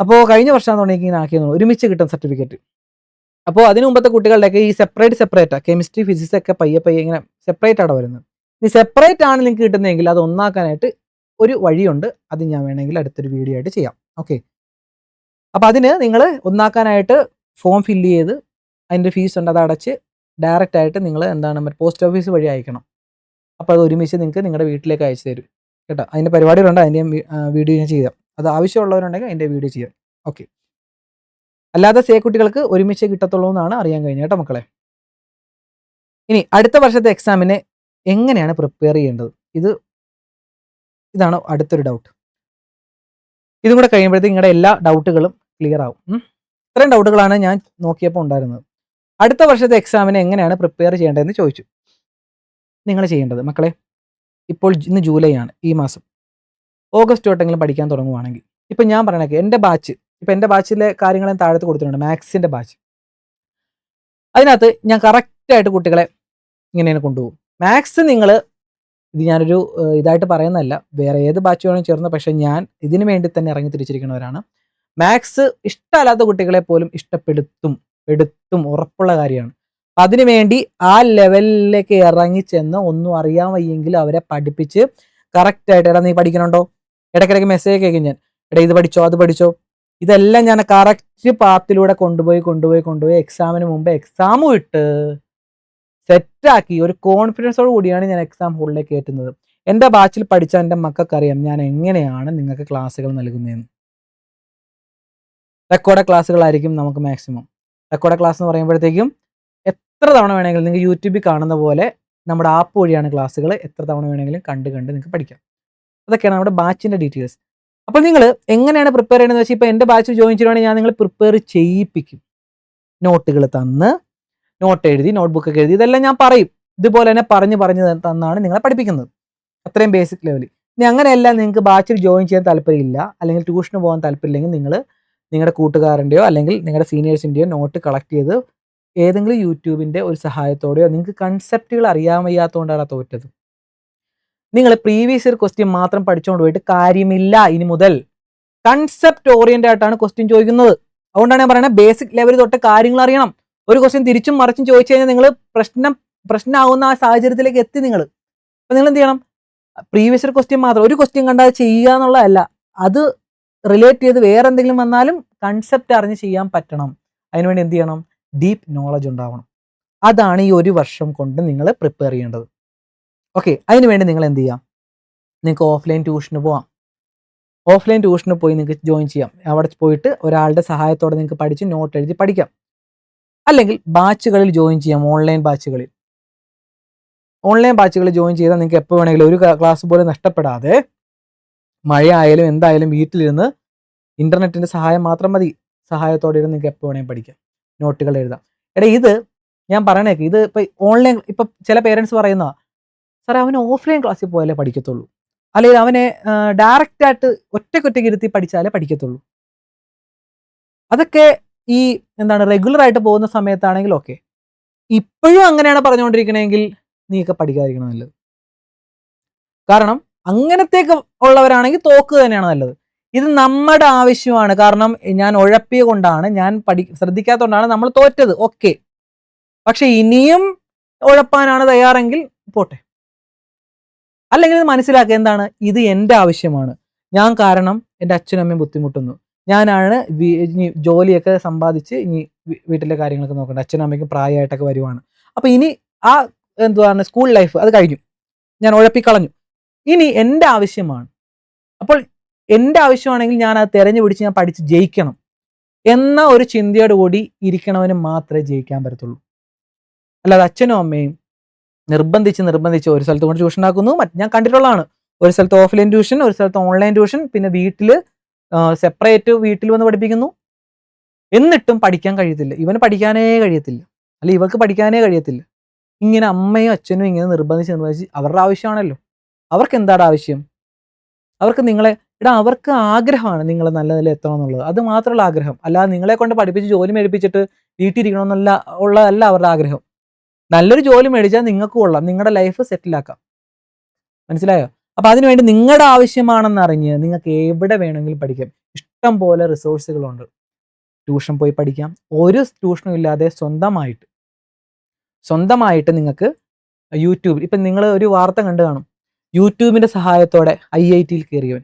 അപ്പോൾ കഴിഞ്ഞ വർഷമാണെന്ന് തോന്നുന്നു എനിക്ക് ഇങ്ങനെ ആക്കിയെന്ന് തോന്നുന്നു, ഒരുമിച്ച് കിട്ടും സർട്ടിഫിക്കറ്റ്. അപ്പോൾ അതിന് മുമ്പത്തെ കുട്ടികളുടെയൊക്കെ ഈ സെപ്പറേറ്റാണ്. കെമിസ്ട്രി ഫിസിക്സ് ഒക്കെ പയ്യെ ഇങ്ങനെ സെപ്പറേറ്റ് ആണ് വരുന്നത്. ഇനി സെപ്പറേറ്റ് ആണ് നിങ്ങൾക്ക് കിട്ടുന്നതെങ്കിൽ അത് ഒന്നാക്കാനായിട്ട് ഒരു വഴിയുണ്ട്. അത് ഞാൻ വേണമെങ്കിൽ അടുത്തൊരു വീഡിയോ ആയിട്ട് ചെയ്യാം. ഓക്കെ, അപ്പോൾ അതിന് നിങ്ങൾ ഒന്നാക്കാനായിട്ട് ഫോം ഫില്ല് ചെയ്ത് അതിൻ്റെ ഫീസ് ഉണ്ട്, അത് അടച്ച് ഡയറക്റ്റ് ആയിട്ട് നിങ്ങൾ പോസ്റ്റ് ഓഫീസ് വഴി അയക്കണം. അപ്പോൾ അത് ഒരുമിച്ച് നിങ്ങൾക്ക് നിങ്ങളുടെ വീട്ടിലേക്ക് അയച്ചു തരും കേട്ടോ. അതിൻ്റെ പരിപാടികളുണ്ട്, അതിൻ്റെ വീഡിയോ ഞാൻ ചെയ്യാം. അത് ആവശ്യമുള്ളവരുണ്ടെങ്കിൽ അതിൻ്റെ വീഡിയോ ചെയ്യാം. ഓക്കെ, അല്ലാതെ സേ കുട്ടികൾക്ക് ഒരുമിച്ച് കിട്ടത്തുള്ളൂ എന്നാണ് അറിയാൻ കഴിഞ്ഞത് കേട്ടോ മക്കളെ. ഇനി അടുത്ത വർഷത്തെ എക്സാമിന് എങ്ങനെയാണ് പ്രിപ്പയർ ചെയ്യേണ്ടത്? ഇതാണ് അടുത്തൊരു ഡൗട്ട്. ഇതും കൂടെ കഴിയുമ്പോഴത്തേക്ക് നിങ്ങളുടെ എല്ലാ ഡൗട്ടുകളും ക്ലിയർ ആവും. ഇത്രയും ഡൗട്ടുകളാണ് ഞാൻ നോക്കിയപ്പോൾ ഉണ്ടായിരുന്നത്. അടുത്ത വർഷത്തെ എക്സാമിന് എങ്ങനെയാണ് പ്രിപ്പയർ ചെയ്യേണ്ടതെന്ന് ചോദിച്ചു. നിങ്ങൾ ചെയ്യേണ്ടത് മക്കളെ, ഇപ്പോൾ ഇന്ന് ജൂലൈ ആണ്, ഈ മാസം ഓഗസ്റ്റ് തൊട്ടെങ്കിലും പഠിക്കാൻ തുടങ്ങുവാണെങ്കിൽ, ഇപ്പം ഞാൻ പറയണേക്കെ എൻ്റെ ബാച്ചിലെ കാര്യങ്ങൾ ഞാൻ താഴത്ത് കൊടുത്തിട്ടുണ്ട്, മാത്സിൻ്റെ ബാച്ച്. അതിനകത്ത് ഞാൻ കറക്റ്റായിട്ട് കുട്ടികളെ ഇങ്ങനെയാണ് കൊണ്ടുപോകും. മാത്സ് നിങ്ങൾ, ഇത് ഞാനൊരു ഇതായിട്ട് പറയുന്നതല്ല, വേറെ ഏത് ബാച്ച് വേണമെങ്കിൽ ചേർന്ന്, പക്ഷേ ഞാൻ ഇതിനു വേണ്ടി തന്നെ ഇറങ്ങി തിരിച്ചിരിക്കുന്നവരാണ്. മാത്സ് ഇഷ്ടമല്ലാത്ത കുട്ടികളെ പോലും എടുത്തും ഉറപ്പുള്ള കാര്യമാണ്. അതിനുവേണ്ടി ആ ലെവലിലേക്ക് ഇറങ്ങി ചെന്ന് ഒന്നും അറിയാൻ വയ്യെങ്കിൽ അവരെ പഠിപ്പിച്ച് കറക്റ്റായിട്ട്, എടാ നീ പഠിക്കണുണ്ടോ, ഇടയ്ക്കിടയ്ക്ക് മെസ്സേജ് കേൾക്കും ഞാൻ, എടാ ഇത് പഠിച്ചോ അത് പഠിച്ചോ, ഇതെല്ലാം ഞാൻ കറക്റ്റ് പാത്തിലൂടെ കൊണ്ടുപോയി എക്സാമിന് മുമ്പ് എക്സാമും ഇട്ട് സെറ്റാക്കി ഒരു കോൺഫിഡൻസോട് കൂടിയാണ് ഞാൻ എക്സാം ഹോളിലേക്ക് കയറ്റുന്നത്. എൻ്റെ ബാച്ചിൽ പഠിച്ച എൻ്റെ മക്കൾക്കറിയാം ഞാൻ എങ്ങനെയാണ് നിങ്ങൾക്ക് ക്ലാസ്സുകൾ നൽകുന്നതെന്ന്. റെക്കോർഡ് ക്ലാസ്സുകളായിരിക്കും നമുക്ക് മാക്സിമം. റെക്കോർഡ് ക്ലാസ് എന്ന് പറയുമ്പോഴത്തേക്കും എത്ര തവണ വേണമെങ്കിലും നിങ്ങൾക്ക് യൂട്യൂബിൽ കാണുന്ന പോലെ നമ്മുടെ ആപ്പ് വഴിയാണ് ക്ലാസ്സുകൾ, എത്ര തവണ വേണമെങ്കിലും കണ്ട് നിങ്ങൾക്ക് പഠിക്കാം. അതൊക്കെയാണ് നമ്മുടെ ബാച്ചിൻ്റെ ഡീറ്റെയിൽസ്. അപ്പോൾ നിങ്ങൾ എങ്ങനെയാണ് പ്രിപ്പയർ ചെയ്യണമെന്ന് വെച്ചാൽ, ഇപ്പോൾ എൻ്റെ ബാച്ച് ജോയിൻ ചെയ്യുവാണെങ്കിൽ ഞാൻ നിങ്ങൾ പ്രിപ്പയർ ചെയ്യിപ്പിക്കും. നോട്ടുകൾ തന്ന്, നോട്ട് എഴുതി, നോട്ട്ബുക്കൊക്കെ എഴുതി, ഇതെല്ലാം ഞാൻ പറയും. ഇതുപോലെ തന്നെ പറഞ്ഞ് തന്നാണ് നിങ്ങളെ പഠിപ്പിക്കുന്നത്, അത്രയും ബേസിക് ലെവലിൽ. ഇനി അങ്ങനെയല്ല നിങ്ങൾക്ക് ബാച്ചിൽ ജോയിൻ ചെയ്യാൻ താല്പര്യമില്ല, അല്ലെങ്കിൽ ട്യൂഷന് പോകാൻ താല്പര്യമില്ലെങ്കിൽ നിങ്ങൾ നിങ്ങളുടെ കൂട്ടുകാരൻ്റെയോ അല്ലെങ്കിൽ നിങ്ങളുടെ സീനിയേഴ്സിൻ്റെയോ നോട്ട് കളക്ട് ചെയ്ത് ഏതെങ്കിലും യൂട്യൂബിൻ്റെ ഒരു സഹായത്തോടെയോ, നിങ്ങൾക്ക് കൺസെപ്റ്റുകൾ അറിയാൻ വയ്യാത്തതുകൊണ്ടാണ് തോറ്റത്. നിങ്ങൾ പ്രീവിയസ് ഇയർ ക്വസ്റ്റ്യൻ മാത്രം പഠിച്ചുകൊണ്ട് പോയിട്ട് കാര്യമില്ല. ഇനി മുതൽ കൺസെപ്റ്റ് ഓറിയന്റഡ് ആയിട്ടാണ് ക്വസ്റ്റ്യൻ ചോദിക്കുന്നത്. അതുകൊണ്ടാണ് ഞാൻ പറയുന്നത് ബേസിക് ലെവൽ തൊട്ട് കാര്യങ്ങൾ അറിയണം. ഒരു ക്വസ്റ്റ്യൻ തിരിച്ചും മറിച്ചും ചോദിച്ചു കഴിഞ്ഞാൽ നിങ്ങൾ പ്രശ്നമാവുന്ന ആ സാഹചര്യത്തിലേക്ക് എത്തി നിങ്ങൾ. അപ്പോൾ നിങ്ങൾ എന്ത് ചെയ്യണം? പ്രീവിയസ് ഇയർ ക്വസ്റ്റ്യൻ മാത്രം ഒരു ക്വസ്റ്റ്യൻ കണ്ടാൽ ചെയ്യുക എന്നുള്ളതല്ല, അത് റിലേറ്റ് ചെയ്ത് വേറെ എന്തെങ്കിലും വന്നാലും കൺസെപ്റ്റ് അറിഞ്ഞ് ചെയ്യാൻ പറ്റണം. അതിനുവേണ്ടി എന്ത് ചെയ്യണം? ഡീപ്പ് നോളജ് ഉണ്ടാവണം. അതാണ് ഈ ഒരു വർഷം കൊണ്ട് നിങ്ങൾ പ്രിപ്പയർ ചെയ്യേണ്ടത്. ഓക്കെ, അതിനുവേണ്ടി നിങ്ങൾ എന്ത് ചെയ്യാം? നിങ്ങൾക്ക് ഓഫ്ലൈൻ ട്യൂഷന് പോവാം. ഓഫ്ലൈൻ ട്യൂഷന് പോയി നിങ്ങൾക്ക് ജോയിൻ ചെയ്യാം. അവിടെ പോയിട്ട് ഒരാളുടെ സഹായത്തോടെ നിങ്ങൾക്ക് പഠിച്ച് നോട്ട് എഴുതി പഠിക്കാം. അല്ലെങ്കിൽ ബാച്ചുകളിൽ ജോയിൻ ചെയ്യാം. ഓൺലൈൻ ബാച്ചുകളിൽ ജോയിൻ ചെയ്താൽ നിങ്ങൾക്ക് എപ്പോൾ വേണമെങ്കിലും ഒരു ക്ലാസ് പോലും നഷ്ടപ്പെടാതെ, മഴയായാലും എന്തായാലും വീട്ടിലിരുന്ന് ഇൻ്റർനെറ്റിൻ്റെ സഹായം മാത്രം മതി, സഹായത്തോടെ ഇരുന്ന് നിങ്ങൾക്ക് എപ്പോൾ വേണമെങ്കിലും പഠിക്കാം, നോട്ടുകൾ എഴുതാം. ഇത് ഞാൻ പറയണേക്ക്, ഇത് ഇപ്പോൾ ഓൺലൈൻ, ഇപ്പം ചില പേരൻസ് പറയുന്ന സാറേ അവന് ഓഫ്ലൈൻ ക്ലാസ്സിൽ പോയാലേ പഠിക്കത്തുള്ളൂ, അല്ലെങ്കിൽ അവനെ ഡയറക്റ്റായിട്ട് ഒറ്റയ്ക്കൊറ്റയ്ക്ക് ഇരുത്തി പഠിച്ചാലേ പഠിക്കത്തുള്ളൂ. അതൊക്കെ ഈ റെഗുലർ ആയിട്ട് പോകുന്ന സമയത്താണെങ്കിൽ ഓക്കെ. ഇപ്പോഴും അങ്ങനെയാണ് പറഞ്ഞുകൊണ്ടിരിക്കണമെങ്കിൽ നീയൊക്കെ പഠിക്കാതിരിക്കണം നല്ലത്. കാരണം അങ്ങനത്തേക്ക് ഉള്ളവരാണെങ്കിൽ തോക്കുക തന്നെയാണ് നല്ലത്. ഇത് നമ്മുടെ ആവശ്യമാണ്. കാരണം ഞാൻ ഉഴപ്പിയ കൊണ്ടാണ്, ഞാൻ ശ്രദ്ധിക്കാത്തതുകൊണ്ടാണ് നമ്മൾ തോറ്റത്, ഓക്കെ. പക്ഷെ ഇനിയും ഉഴപ്പാനാണ് തയ്യാറെങ്കിൽ പോട്ടെ. അല്ലെങ്കിൽ ഇത് മനസ്സിലാക്കുക, എന്താണ് ഇത് എൻ്റെ ആവശ്യമാണ്, ഞാൻ കാരണം എൻ്റെ അച്ഛനും അമ്മയും ബുദ്ധിമുട്ടുന്നു, ഞാനാണ് ജോലിയൊക്കെ സമ്പാദിച്ച് ഇനി വീട്ടിലെ കാര്യങ്ങളൊക്കെ നോക്കണ്ട, അച്ഛനും അമ്മയ്ക്കും പ്രായമായിട്ടൊക്കെ വരുവാണ്. അപ്പൊ ഇനി ആ സ്കൂൾ ലൈഫ് അത് കഴിഞ്ഞു, ഞാൻ ഉഴപ്പിക്കളഞ്ഞു, ഇനി എൻ്റെ ആവശ്യമാണ്. അപ്പോൾ എൻ്റെ ആവശ്യമാണെങ്കിൽ ഞാൻ അത് തെരഞ്ഞു പിടിച്ച് ഞാൻ പഠിച്ച് ജയിക്കണം എന്ന ഒരു ചിന്തയോട് കൂടി ഇരിക്കണവന് മാത്രമേ ജയിക്കാൻ പറ്റത്തുള്ളൂ. അല്ലാതെ അച്ഛനും അമ്മയും നിർബന്ധിച്ച് ഒരു സ്ഥലത്ത് കൊണ്ട് ട്യൂഷൻ ആക്കുന്നു. ഞാൻ കണ്ടിട്ടുള്ളതാണ്, ഒരു സ്ഥലത്ത് ഓഫ്ലൈൻ ട്യൂഷൻ, ഒരു സ്ഥലത്ത് ഓൺലൈൻ ട്യൂഷൻ, പിന്നെ വീട്ടിൽ സെപ്പറേറ്റ് വീട്ടിൽ വന്ന് പഠിപ്പിക്കുന്നു. എന്നിട്ടും പഠിക്കാൻ കഴിയത്തില്ല, ഇവന് പഠിക്കാനേ കഴിയത്തില്ല, അല്ല ഇവർക്ക് പഠിക്കാനേ കഴിയത്തില്ല. ഇങ്ങനെ അമ്മയും അച്ഛനും ഇങ്ങനെ നിർബന്ധിച്ച് അവരുടെ ആവശ്യമാണല്ലോ. അവർക്ക് എന്താണ് ആവശ്യം? അവർക്ക് നിങ്ങളെ അവർക്ക് ആഗ്രഹമാണ് നിങ്ങൾ നല്ല നില എത്തണം എന്നുള്ളത്, അത് മാത്രമുള്ള ആഗ്രഹം. അല്ലാതെ നിങ്ങളെ കൊണ്ട് പഠിപ്പിച്ച് ജോലി മേടിപ്പിച്ചിട്ട് വീട്ടിലിരിക്കണമെന്നല്ല ഉള്ളതല്ല അവരുടെ ആഗ്രഹം. നല്ലൊരു ജോലി മേടിച്ചാൽ നിങ്ങൾക്ക് കൊള്ളാം, നിങ്ങളുടെ ലൈഫ് സെറ്റിലാക്കാം. മനസ്സിലായോ? അപ്പൊ അതിനുവേണ്ടി നിങ്ങളുടെ ആവശ്യമാണെന്ന് അറിഞ്ഞ് നിങ്ങൾക്ക് എവിടെ വേണമെങ്കിലും പഠിക്കാം. ഇഷ്ടം പോലെ റിസോഴ്സുകളുണ്ട്. ട്യൂഷൻ പോയി പഠിക്കാം, ഒരു ട്യൂഷനും ഇല്ലാതെ സ്വന്തമായിട്ട് നിങ്ങൾക്ക് യൂട്യൂബിൽ, ഇപ്പം നിങ്ങൾ ഒരു വാർത്ത കണ്ടു കാണും, യൂട്യൂബിന്റെ സഹായത്തോടെ IIT-യിൽ കയറിയവൻ.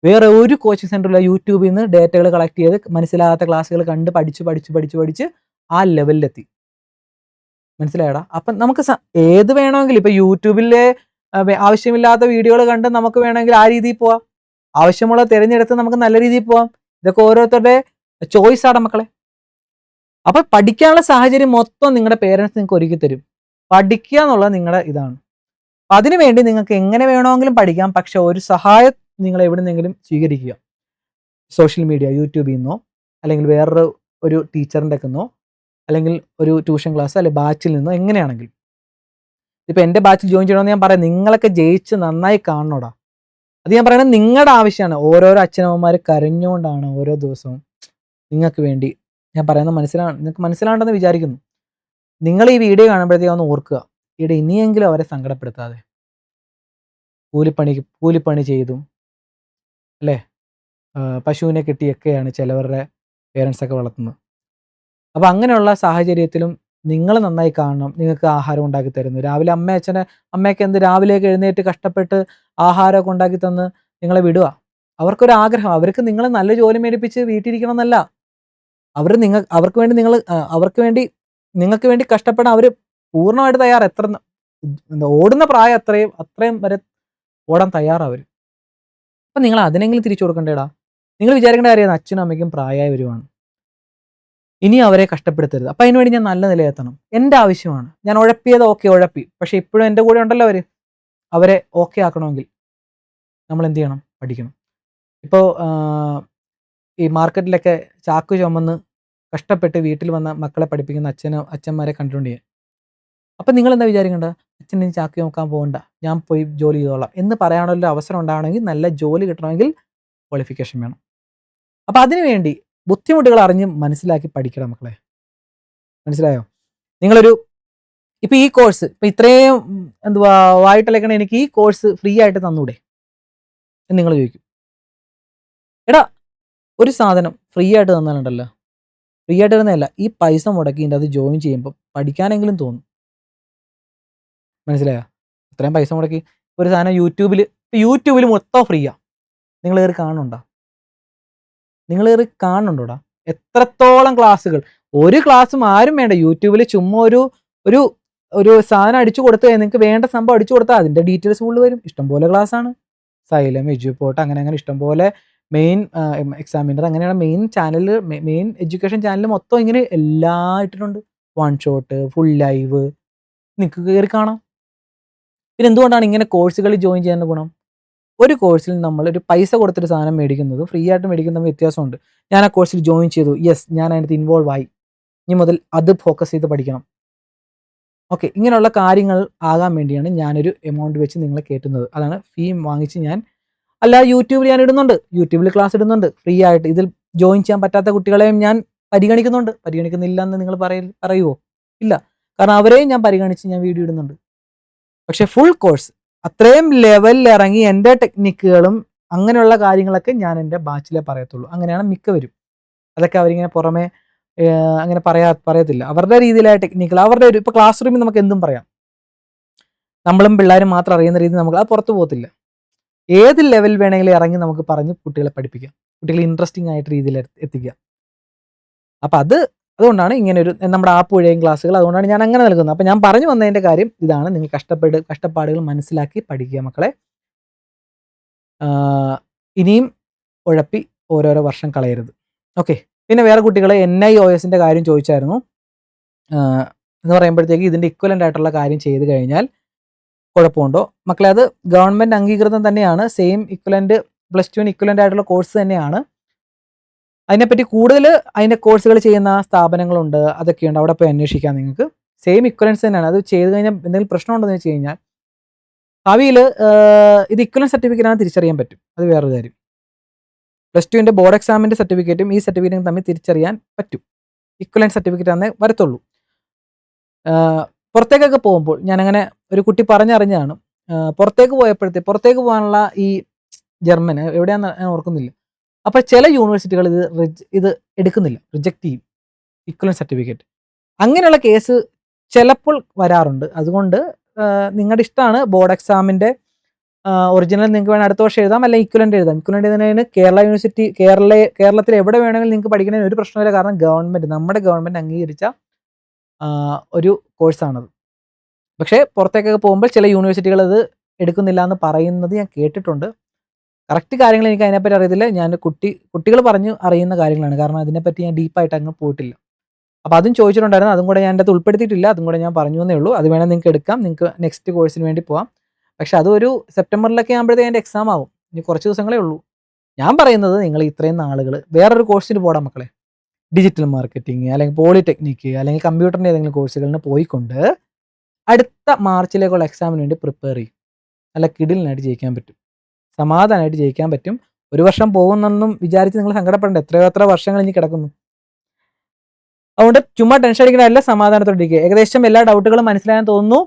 വേറെ ഒരു കോച്ചിങ് സെന്ററില്ല, യൂട്യൂബിൽ നിന്ന് ഡേറ്റകൾ കളക്ട് ചെയ്ത് മനസ്സിലാകാത്ത ക്ലാസ്സുകൾ കണ്ട് പഠിച്ച് ആ ലെവലിലെത്തി. മനസ്സിലായടാ? അപ്പം നമുക്ക് ഏത് വേണമെങ്കിലും, ഇപ്പൊ യൂട്യൂബിലെ ആവശ്യമില്ലാത്ത വീഡിയോകൾ കണ്ട് നമുക്ക് വേണമെങ്കിൽ ആ രീതിയിൽ പോവാം, ആവശ്യമുള്ള തിരഞ്ഞെടുത്ത് നമുക്ക് നല്ല രീതിയിൽ പോവാം. ഇതൊക്കെ ഓരോരുത്തരുടെ ചോയ്സ് ആണ് മക്കളെ. അപ്പൊ പഠിക്കാനുള്ള സാഹചര്യം മൊത്തം നിങ്ങളുടെ പേരൻസ് നിങ്ങൾക്ക് ഒരുക്കി തരും. പഠിക്കുക എന്നുള്ളത് നിങ്ങളുടെ ഇതാണ്. അതിനുവേണ്ടി നിങ്ങൾക്ക് എങ്ങനെ വേണമെങ്കിലും പഠിക്കാം, പക്ഷെ ഒരു സഹായം നിങ്ങൾ എവിടെ നിന്നെങ്കിലും സ്വീകരിക്കുക. സോഷ്യൽ മീഡിയ, യൂട്യൂബിൽ നിന്നോ, അല്ലെങ്കിൽ വേറൊരു ടീച്ചറിൻ്റെ ഒക്കെ നിന്നോ, അല്ലെങ്കിൽ ഒരു ട്യൂഷൻ ക്ലാസ് അല്ലെങ്കിൽ ബാച്ചിൽ നിന്നോ, എങ്ങനെയാണെങ്കിലും. ഇപ്പം എൻ്റെ ബാച്ചിൽ ജോയിൻ ചെയ്യണമെന്ന് ഞാൻ പറയാം, നിങ്ങളൊക്കെ ജയിച്ച് നന്നായി കാണണോടാ. അത് ഞാൻ പറയുന്നത് നിങ്ങളുടെ ആവശ്യമാണ്. ഓരോരോ അച്ഛനമ്മമാർ കരഞ്ഞുകൊണ്ടാണ് ഓരോ ദിവസവും നിങ്ങൾക്ക് വേണ്ടി ഞാൻ പറയുന്നത്. നിങ്ങൾക്ക് മനസ്സിലാണ്ടെന്ന് വിചാരിക്കുന്നു. നിങ്ങൾ ഈ വീഡിയോ കാണുമ്പോഴത്തേക്കും ഒന്ന് ഓർക്കുക, ഇനിയെങ്കിലും അവരെ സങ്കടപ്പെടുത്താതെ. കൂലിപ്പണി ചെയ്തും അല്ലേ, പശുവിനെ കിട്ടിയൊക്കെയാണ് ചിലവരുടെ പേരൻസൊക്കെ വളർത്തുന്നത്. അപ്പോൾ അങ്ങനെയുള്ള സാഹചര്യത്തിലും നിങ്ങൾ നന്നായി കാണണം. നിങ്ങൾക്ക് ആഹാരം ഉണ്ടാക്കി തരുന്നു, രാവിലെ അമ്മയൊക്കെ രാവിലെയൊക്കെ എഴുന്നേറ്റ് കഷ്ടപ്പെട്ട് ആഹാരമൊക്കെ ഉണ്ടാക്കി തന്ന് നിങ്ങളെ വിടുക. അവർക്കൊരു ആഗ്രഹം, അവർക്ക് നിങ്ങൾ നല്ല ജോലി മേടിപ്പിച്ച് വീട്ടിലിരിക്കണം എന്നല്ല. അവർക്ക് വേണ്ടി നിങ്ങൾക്ക് വേണ്ടി കഷ്ടപ്പെടാൻ അവർ പൂർണ്ണമായിട്ട് തയ്യാറാണ്. ഓടുന്ന പ്രായം അത്രയും വരെ ഓടാൻ തയ്യാറാണ് അവർ. അപ്പം നിങ്ങൾ അതിനെങ്കിലും തിരിച്ചു കൊടുക്കണ്ടേടാ. നിങ്ങൾ വിചാരിക്കേണ്ട കാര്യമാണ്, അച്ഛനും അമ്മയ്ക്കും പ്രായമായി വരുവാണ്, ഇനി അവരെ കഷ്ടപ്പെടുത്തരുത്. അപ്പം അതിനുവേണ്ടി ഞാൻ നല്ല നിലയെത്തണം, എൻ്റെ ആവശ്യമാണ്. ഞാൻ ഉഴപ്പിയത് ഉഴപ്പി, പക്ഷെ ഇപ്പോഴും എൻ്റെ കൂടെ ഉണ്ടല്ലോ അവരെ ഓക്കെ ആക്കണമെങ്കിൽ നമ്മൾ എന്ത് ചെയ്യണം? പഠിക്കണം. ഇപ്പോൾ ഈ മാർക്കറ്റിലൊക്കെ ചാക്ക് ചുമന്ന് കഷ്ടപ്പെട്ട് വീട്ടിൽ വന്ന മക്കളെ പഠിപ്പിക്കുന്ന അച്ഛന്മാരെ കണ്ടിട്ടുണ്ട് ഞാൻ. അപ്പം നിങ്ങൾ എന്താ വിചാരിക്കേണ്ടത്? അച്ഛൻ ഇനി ചാക്ക് നോക്കാൻ പോകണ്ട, ഞാൻ പോയി ജോലി ചെയ്തോളാം എന്ന് പറയാനുള്ള അവസരം ഉണ്ടാവണമെങ്കിൽ, നല്ല ജോലി കിട്ടണമെങ്കിൽ ക്വാളിഫിക്കേഷൻ വേണം. അപ്പം അതിനുവേണ്ടി ബുദ്ധിമുട്ടുകൾ അറിഞ്ഞ് മനസ്സിലാക്കി പഠിക്കണം മക്കളെ. മനസ്സിലായോ? ഇപ്പം ഈ കോഴ്സ് ഇപ്പം ഇത്രയും വായിട്ടലേക്കണ എനിക്ക് ഈ കോഴ്സ് ഫ്രീ ആയിട്ട് തന്നൂടെ എന്ന് നിങ്ങൾ ചോദിക്കും. എടാ, ഒരു സാധനം ഫ്രീ ആയിട്ട് തന്നാലുണ്ടല്ലോ, ഫ്രീ ആയിട്ട് തരുന്നതല്ല, ഈ പൈസ മുടക്കി അത് ജോയിൻ ചെയ്യുമ്പോൾ പഠിക്കാനെങ്കിലും തോന്നും. മനസ്സിലായോ? ഇത്രയും പൈസ മുടക്കി ഒരു സാധനം യൂട്യൂബിൽ മൊത്തം ഫ്രീയാ. നിങ്ങൾ കയറി കാണുന്നുണ്ടോടാ? എത്രത്തോളം ക്ലാസ്സുകൾ, ഒരു ക്ലാസ്സും ആരും വേണ്ട. യൂട്യൂബിൽ ചുമ്മാ ഒരു സാധനം അടിച്ചു കൊടുത്ത് നിങ്ങൾക്ക് വേണ്ട സംഭവം അടിച്ചു കൊടുത്താൽ അതിൻ്റെ ഡീറ്റെയിൽസ് ഫുള്ള് വരും. ഇഷ്ടംപോലെ ക്ലാസ്സാണ്. സൈലം, എഡ്യൂപോർട്ട്, അങ്ങനെ ഇഷ്ടംപോലെ മെയിൻ എക്സാമിനർ, അങ്ങനെയാണ് മെയിൻ എഡ്യൂക്കേഷൻ ചാനൽ മൊത്തം ഇങ്ങനെ എല്ലാം ഇട്ടിട്ടുണ്ട്. വൺ ഷോട്ട്, ഫുൾ ലൈവ്, നിങ്ങൾക്ക് കയറി കാണാം. പിന്നെ എന്തുകൊണ്ടാണ് ഇങ്ങനെ കോഴ്സുകളിൽ ജോയിൻ ചെയ്യാൻ ഗുണം? ഒരു കോഴ്സിൽ നമ്മൾ ഒരു പൈസ കൊടുത്തൊരു സാധനം മേടിക്കുന്നത് ഫ്രീ ആയിട്ട് മേടിക്കുന്ന വ്യത്യാസമുണ്ട്. ഞാൻ ആ കോഴ്സിൽ ജോയിൻ ചെയ്തു, യെസ്, ഞാൻ അതിനകത്ത് ഇൻവോൾവ് ആയി, ഇനി മുതൽ അത് ഫോക്കസ് ചെയ്ത് പഠിക്കണം. ഓക്കെ, ഇങ്ങനെയുള്ള കാര്യങ്ങൾ ആകാൻ വേണ്ടിയാണ് ഞാനൊരു എമൗണ്ട് വെച്ച് നിങ്ങളെ കയറ്റുന്നത്. അതാണ് ഫീ വാങ്ങിച്ച് ഞാൻ അല്ല യൂട്യൂബിൽ ഞാൻ ഇടുന്നുണ്ട്. യൂട്യൂബിൽ ക്ലാസ് ഇടുന്നുണ്ട് ഫ്രീ ആയിട്ട്. ഇതിൽ ജോയിൻ ചെയ്യാൻ പറ്റാത്ത കുട്ടികളെയും ഞാൻ പരിഗണിക്കുന്നുണ്ട്. പരിഗണിക്കുന്നില്ല എന്ന് നിങ്ങൾ പറയുമോ? ഇല്ല. കാരണം അവരെയും ഞാൻ പരിഗണിച്ച് ഞാൻ വീഡിയോ ഇടുന്നുണ്ട്. പക്ഷെ ഫുൾ കോഴ്സ് അത്രയും ലെവലിൽ ഇറങ്ങി എൻ്റെ ടെക്നിക്കുകളും അങ്ങനെയുള്ള കാര്യങ്ങളൊക്കെ ഞാൻ എൻ്റെ ബാച്ചിലേ പറയത്തുള്ളൂ. അങ്ങനെയാണ് മിക്കവരും. അതൊക്കെ അവരിങ്ങനെ പുറമെ അങ്ങനെ പറയത്തില്ല. അവരുടെ രീതിയിലായ ടെക്നിക്കുകൾ അവരുടെ ഒരു ഇപ്പോൾ ക്ലാസ് റൂമിൽ നമുക്ക് എന്തും പറയാം. നമ്മളും പിള്ളേരും മാത്രം അറിയുന്ന രീതിയിൽ നമുക്ക് അത് പുറത്തു പോകത്തില്ല. ഏത് ലെവൽ വേണമെങ്കിലും ഇറങ്ങി നമുക്ക് പറഞ്ഞ് കുട്ടികളെ പഠിപ്പിക്കാം. കുട്ടികളെ ഇൻട്രസ്റ്റിംഗ് ആയിട്ട് രീതിയിൽ എത്തിക്കുക. അപ്പം അതുകൊണ്ടാണ് ഇങ്ങനെ ഒരു നമ്മുടെ ആപ്പ് വഴിയും ക്ലാസ്സുകൾ അതുകൊണ്ടാണ് ഞാൻ അങ്ങനെ നൽകുന്നത്. അപ്പം ഞാൻ പറഞ്ഞു വന്നതിൻ്റെ കാര്യം ഇതാണ്. നിങ്ങൾ കഷ്ടപ്പാടുകൾ മനസ്സിലാക്കി പഠിക്കുക മക്കളെ. ഇനിയും ഉഴപ്പി ഓരോരോ വർഷം കളയരുത്. ഓക്കെ. പിന്നെ വേറെ കുട്ടികൾ NIOSൻ്റെ കാര്യം ചോദിച്ചായിരുന്നു. എന്ന് പറയുമ്പോഴത്തേക്ക് ഇതിൻ്റെ ഇക്വലൻ്റ് ആയിട്ടുള്ള കാര്യം ചെയ്ത് കഴിഞ്ഞാൽ കുഴപ്പമുണ്ടോ? മക്കളെ, അത് ഗവൺമെൻറ് അംഗീകൃതം തന്നെയാണ്. സെയിം ഇക്വലൻ്റ് +2 ഇക്വലൻ്റ് ആയിട്ടുള്ള കോഴ്സ് തന്നെയാണ്. അതിനെപ്പറ്റി കൂടുതൽ അതിൻ്റെ കോഴ്സുകൾ ചെയ്യുന്ന സ്ഥാപനങ്ങളുണ്ട്, അതൊക്കെയുണ്ട്. അവിടെ പോയി അന്വേഷിക്കാം നിങ്ങൾക്ക്. സെയിം ഇക്വലൻസ് തന്നെയാണ്. അത് ചെയ്ത് കഴിഞ്ഞാൽ എന്തെങ്കിലും പ്രശ്നമുണ്ടെന്ന് വെച്ച് കഴിഞ്ഞാൽ ഭാവിയിൽ ഇത് ഇക്വലൻസ് സർട്ടിഫിക്കറ്റാണ് തിരിച്ചറിയാൻ പറ്റും. അത് വേറൊരു കാര്യം. +2ൻ്റെ ബോർഡ് എക്സാമിൻ്റെ സർട്ടിഫിക്കറ്റും ഈ സർട്ടിഫിക്കറ്റും തമ്മിൽ തിരിച്ചറിയാൻ പറ്റും. ഇക്വലൻസ് സർട്ടിഫിക്കറ്റ് അന്നേ വരത്തുള്ളൂ. പുറത്തേക്കൊക്കെ പോകുമ്പോൾ ഞാനങ്ങനെ ഒരു കുട്ടി പറഞ്ഞറിഞ്ഞാണ്. പുറത്തേക്ക് പോകാനുള്ള ഈ ജർമ്മൻ എവിടെയാണെന്ന് ഞാൻ ഓർക്കുന്നില്ല. അപ്പോൾ ചില യൂണിവേഴ്സിറ്റികൾ ഇത് എടുക്കുന്നില്ല, റിജക്റ്റ് ചെയ്യും ഇക്വലൻസ് സർട്ടിഫിക്കറ്റ്. അങ്ങനെയുള്ള കേസ് ചിലപ്പോൾ വരാറുണ്ട്. അതുകൊണ്ട് നിങ്ങളുടെ ഇഷ്ടമാണ്. ബോർഡ് എക്സാമിൻ്റെ ഒറിജിനൽ നിങ്ങൾക്ക് വേണമെങ്കിൽ അടുത്ത വർഷം എഴുതാം, അല്ലെങ്കിൽ ഇക്വലൻ്റ് എഴുതാം. ഇക്വലൻ്റ് എഴുതുന്നതിന് കേരള യൂണിവേഴ്സിറ്റി കേരളത്തിൽ എവിടെ വേണമെങ്കിലും നിങ്ങൾക്ക് പഠിക്കുന്നതിന് ഒരു പ്രശ്നമില്ല. കാരണം നമ്മുടെ ഗവൺമെൻറ് അംഗീകരിച്ച ഒരു കോഴ്സാണത്. പക്ഷേ പുറത്തേക്കൊക്കെ പോകുമ്പോൾ ചില യൂണിവേഴ്സിറ്റികൾ അത് എടുക്കുന്നില്ല എന്ന് പറയുന്നത് ഞാൻ കേട്ടിട്ടുണ്ട്. കറക്റ്റ് കാര്യങ്ങൾ എനിക്ക് അതിനെപ്പറ്റി അറിയത്തില്ല. ഞാൻ കുട്ടികൾ പറഞ്ഞു അറിയുന്ന കാര്യങ്ങളാണ്. കാരണം അതിനെപ്പറ്റി ഞാൻ ഡീപ്പായിട്ട് അങ്ങ് പോയിട്ടില്ല. അപ്പോൾ അതും ചോദിച്ചിട്ടുണ്ടായിരുന്നു. അതും കൂടെ ഞാൻ എൻ്റെ അകത്ത് ഉൾപ്പെടുത്തിയിട്ടില്ല. അതും കൂടെ ഞാൻ പറഞ്ഞു എന്നേ ഉള്ളൂ. അത് വേണമെങ്കിൽ നിങ്ങൾക്ക് എടുക്കാം. നിങ്ങൾക്ക് നെക്സ്റ്റ് കോഴ്സിന് വേണ്ടി പോകാം. പക്ഷേ അതൊരു സെപ്റ്റംബറിലൊക്കെ ആകുമ്പോഴത്തേക്ക് എൻ്റെ എക്സാം ആവും. ഇനി കുറച്ച് ദിവസങ്ങളേ ഉള്ളൂ. ഞാൻ പറയുന്നത് നിങ്ങൾ ഇത്രയും നാളുകൾ വേറൊരു കോഴ്സിന് പോടാം മക്കളെ. ഡിജിറ്റൽ മാർക്കറ്റിംഗ് അല്ലെങ്കിൽ പോളിടെക്നിക്ക് അല്ലെങ്കിൽ കമ്പ്യൂട്ടറിൻ്റെ ഏതെങ്കിലും കോഴ്സുകളിന് പോയിക്കൊണ്ട് അടുത്ത മാർച്ചിലേക്കുള്ള എക്സാമിന് വേണ്ടി പ്രിപ്പയർ ചെയ്യും. നല്ല കിടിലിനായിട്ട് ജയിക്കാൻ പറ്റും. സമാധാനമായിട്ട് ജയിക്കാൻ പറ്റും. ഒരു വർഷം പോകുന്നെന്നും വിചാരിച്ച് നിങ്ങൾ സങ്കടപ്പെടേണ്ട. എത്ര വർഷങ്ങൾ ഇനി കിടക്കുന്നു. അതുകൊണ്ട് ചുമ്മാ ടെൻഷൻ അടിക്കണമല്ല, സമാധാനത്തോടെ ഇരിക്കുക. ഏകദേശം എല്ലാ ഡൗട്ടുകളും മനസ്സിലാകാൻ തോന്നുന്നു.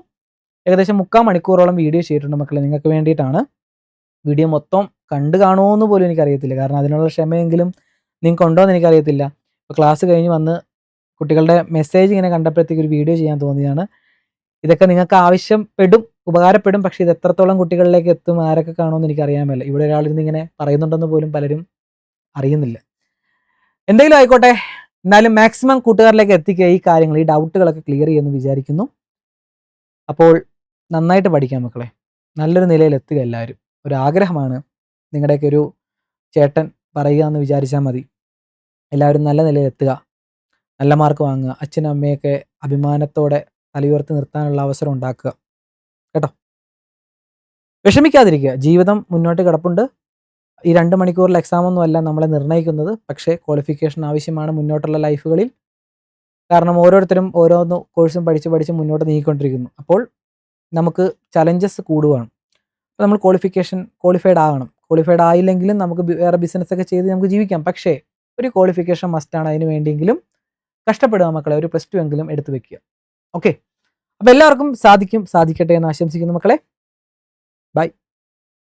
ഏകദേശം 3/4 മണിക്കൂറോളം വീഡിയോ ചെയ്തിട്ടുണ്ട് മക്കളെ, നിങ്ങൾക്ക് വേണ്ടിയിട്ടാണ്. വീഡിയോ മൊത്തം കണ്ടു കാണുമോ എന്ന് പോലും എനിക്കറിയത്തില്ല. കാരണം അതിനുള്ള ക്ഷമയെങ്കിലും നിങ്ങൾക്ക് ഉണ്ടോ എന്ന് എനിക്കറിയത്തില്ല. ഇപ്പോൾ ക്ലാസ് കഴിഞ്ഞ് വന്ന് കുട്ടികളുടെ മെസ്സേജ് ഇങ്ങനെ കണ്ടപ്പോഴത്തേക്ക് ഒരു വീഡിയോ ചെയ്യാൻ തോന്നിയതാണ്. ഇതൊക്കെ നിങ്ങൾക്ക് ആവശ്യപ്പെടും, ഉപകാരപ്പെടും. പക്ഷേ ഇത് എത്രത്തോളം കുട്ടികളിലേക്ക് എത്തും, ആരൊക്കെ കാണുമെന്ന് എനിക്കറിയാൻ മേല. ഇവിടെ ഒരാളിരുന്ന് ഇങ്ങനെ പറയുന്നുണ്ടെന്ന് പോലും പലരും അറിയുന്നില്ല. എന്തെങ്കിലും ആയിക്കോട്ടെ, എന്നാലും മാക്സിമം കൂട്ടുകാരിലേക്ക് എത്തിക്കുക ഈ കാര്യങ്ങൾ, ഈ ഡൗട്ടുകളൊക്കെ ക്ലിയർ ചെയ്യുമെന്ന് വിചാരിക്കുന്നു. അപ്പോൾ നന്നായിട്ട് പഠിക്കാം മക്കളെ. നല്ലൊരു നിലയിൽ എത്തുക എല്ലാവരും. ഒരാഗ്രഹമാണ് നിങ്ങളുടെയൊക്കെ ഒരു ചേട്ടൻ പറയുക എന്ന് വിചാരിച്ചാൽ മതി. എല്ലാവരും നല്ല നിലയിൽ എത്തുക, നല്ല മാർക്ക് വാങ്ങുക, അച്ഛനും അമ്മയൊക്കെ അഭിമാനത്തോടെ തലയുയർത്തി നിർത്താനുള്ള അവസരം ഉണ്ടാക്കുക കേട്ടോ. വിഷമിക്കാതിരിക്കുക. ജീവിതം മുന്നോട്ട് കിടപ്പുണ്ട്. ഈ 2 മണിക്കൂറിൽ എക്സാമൊന്നും അല്ല നമ്മളെ നിർണ്ണയിക്കുന്നത്. പക്ഷേ ക്വാളിഫിക്കേഷൻ ആവശ്യമാണ് മുന്നോട്ടുള്ള ലൈഫുകളിൽ. കാരണം ഓരോരുത്തരും ഓരോന്ന് കോഴ്സും പഠിച്ച് മുന്നോട്ട് നീങ്ങിക്കൊണ്ടിരിക്കുന്നു. അപ്പോൾ നമുക്ക് ചലഞ്ചസ് കൂടുകയാണ്. അപ്പോൾ നമ്മൾ ക്വാളിഫൈഡ് ആകണം. ക്വാളിഫൈഡ് ആയില്ലെങ്കിലും നമുക്ക് വേറെ ബിസിനസ്സൊക്കെ ചെയ്ത് നമുക്ക് ജീവിക്കാം. പക്ഷേ ഒരു ക്വാളിഫിക്കേഷൻ മസ്റ്റാണ്. അതിന് വേണ്ടിയെങ്കിലും കഷ്ടപ്പെടുക മക്കളെ. ഒരു +2 എങ്കിലും എടുത്തു വെക്കുക. ഓക്കെ. അപ്പോൾ എല്ലാവർക്കും സാധിക്കട്ടെ എന്ന് ആശംസിക്കുന്നു മക്കളെ. ബൈ.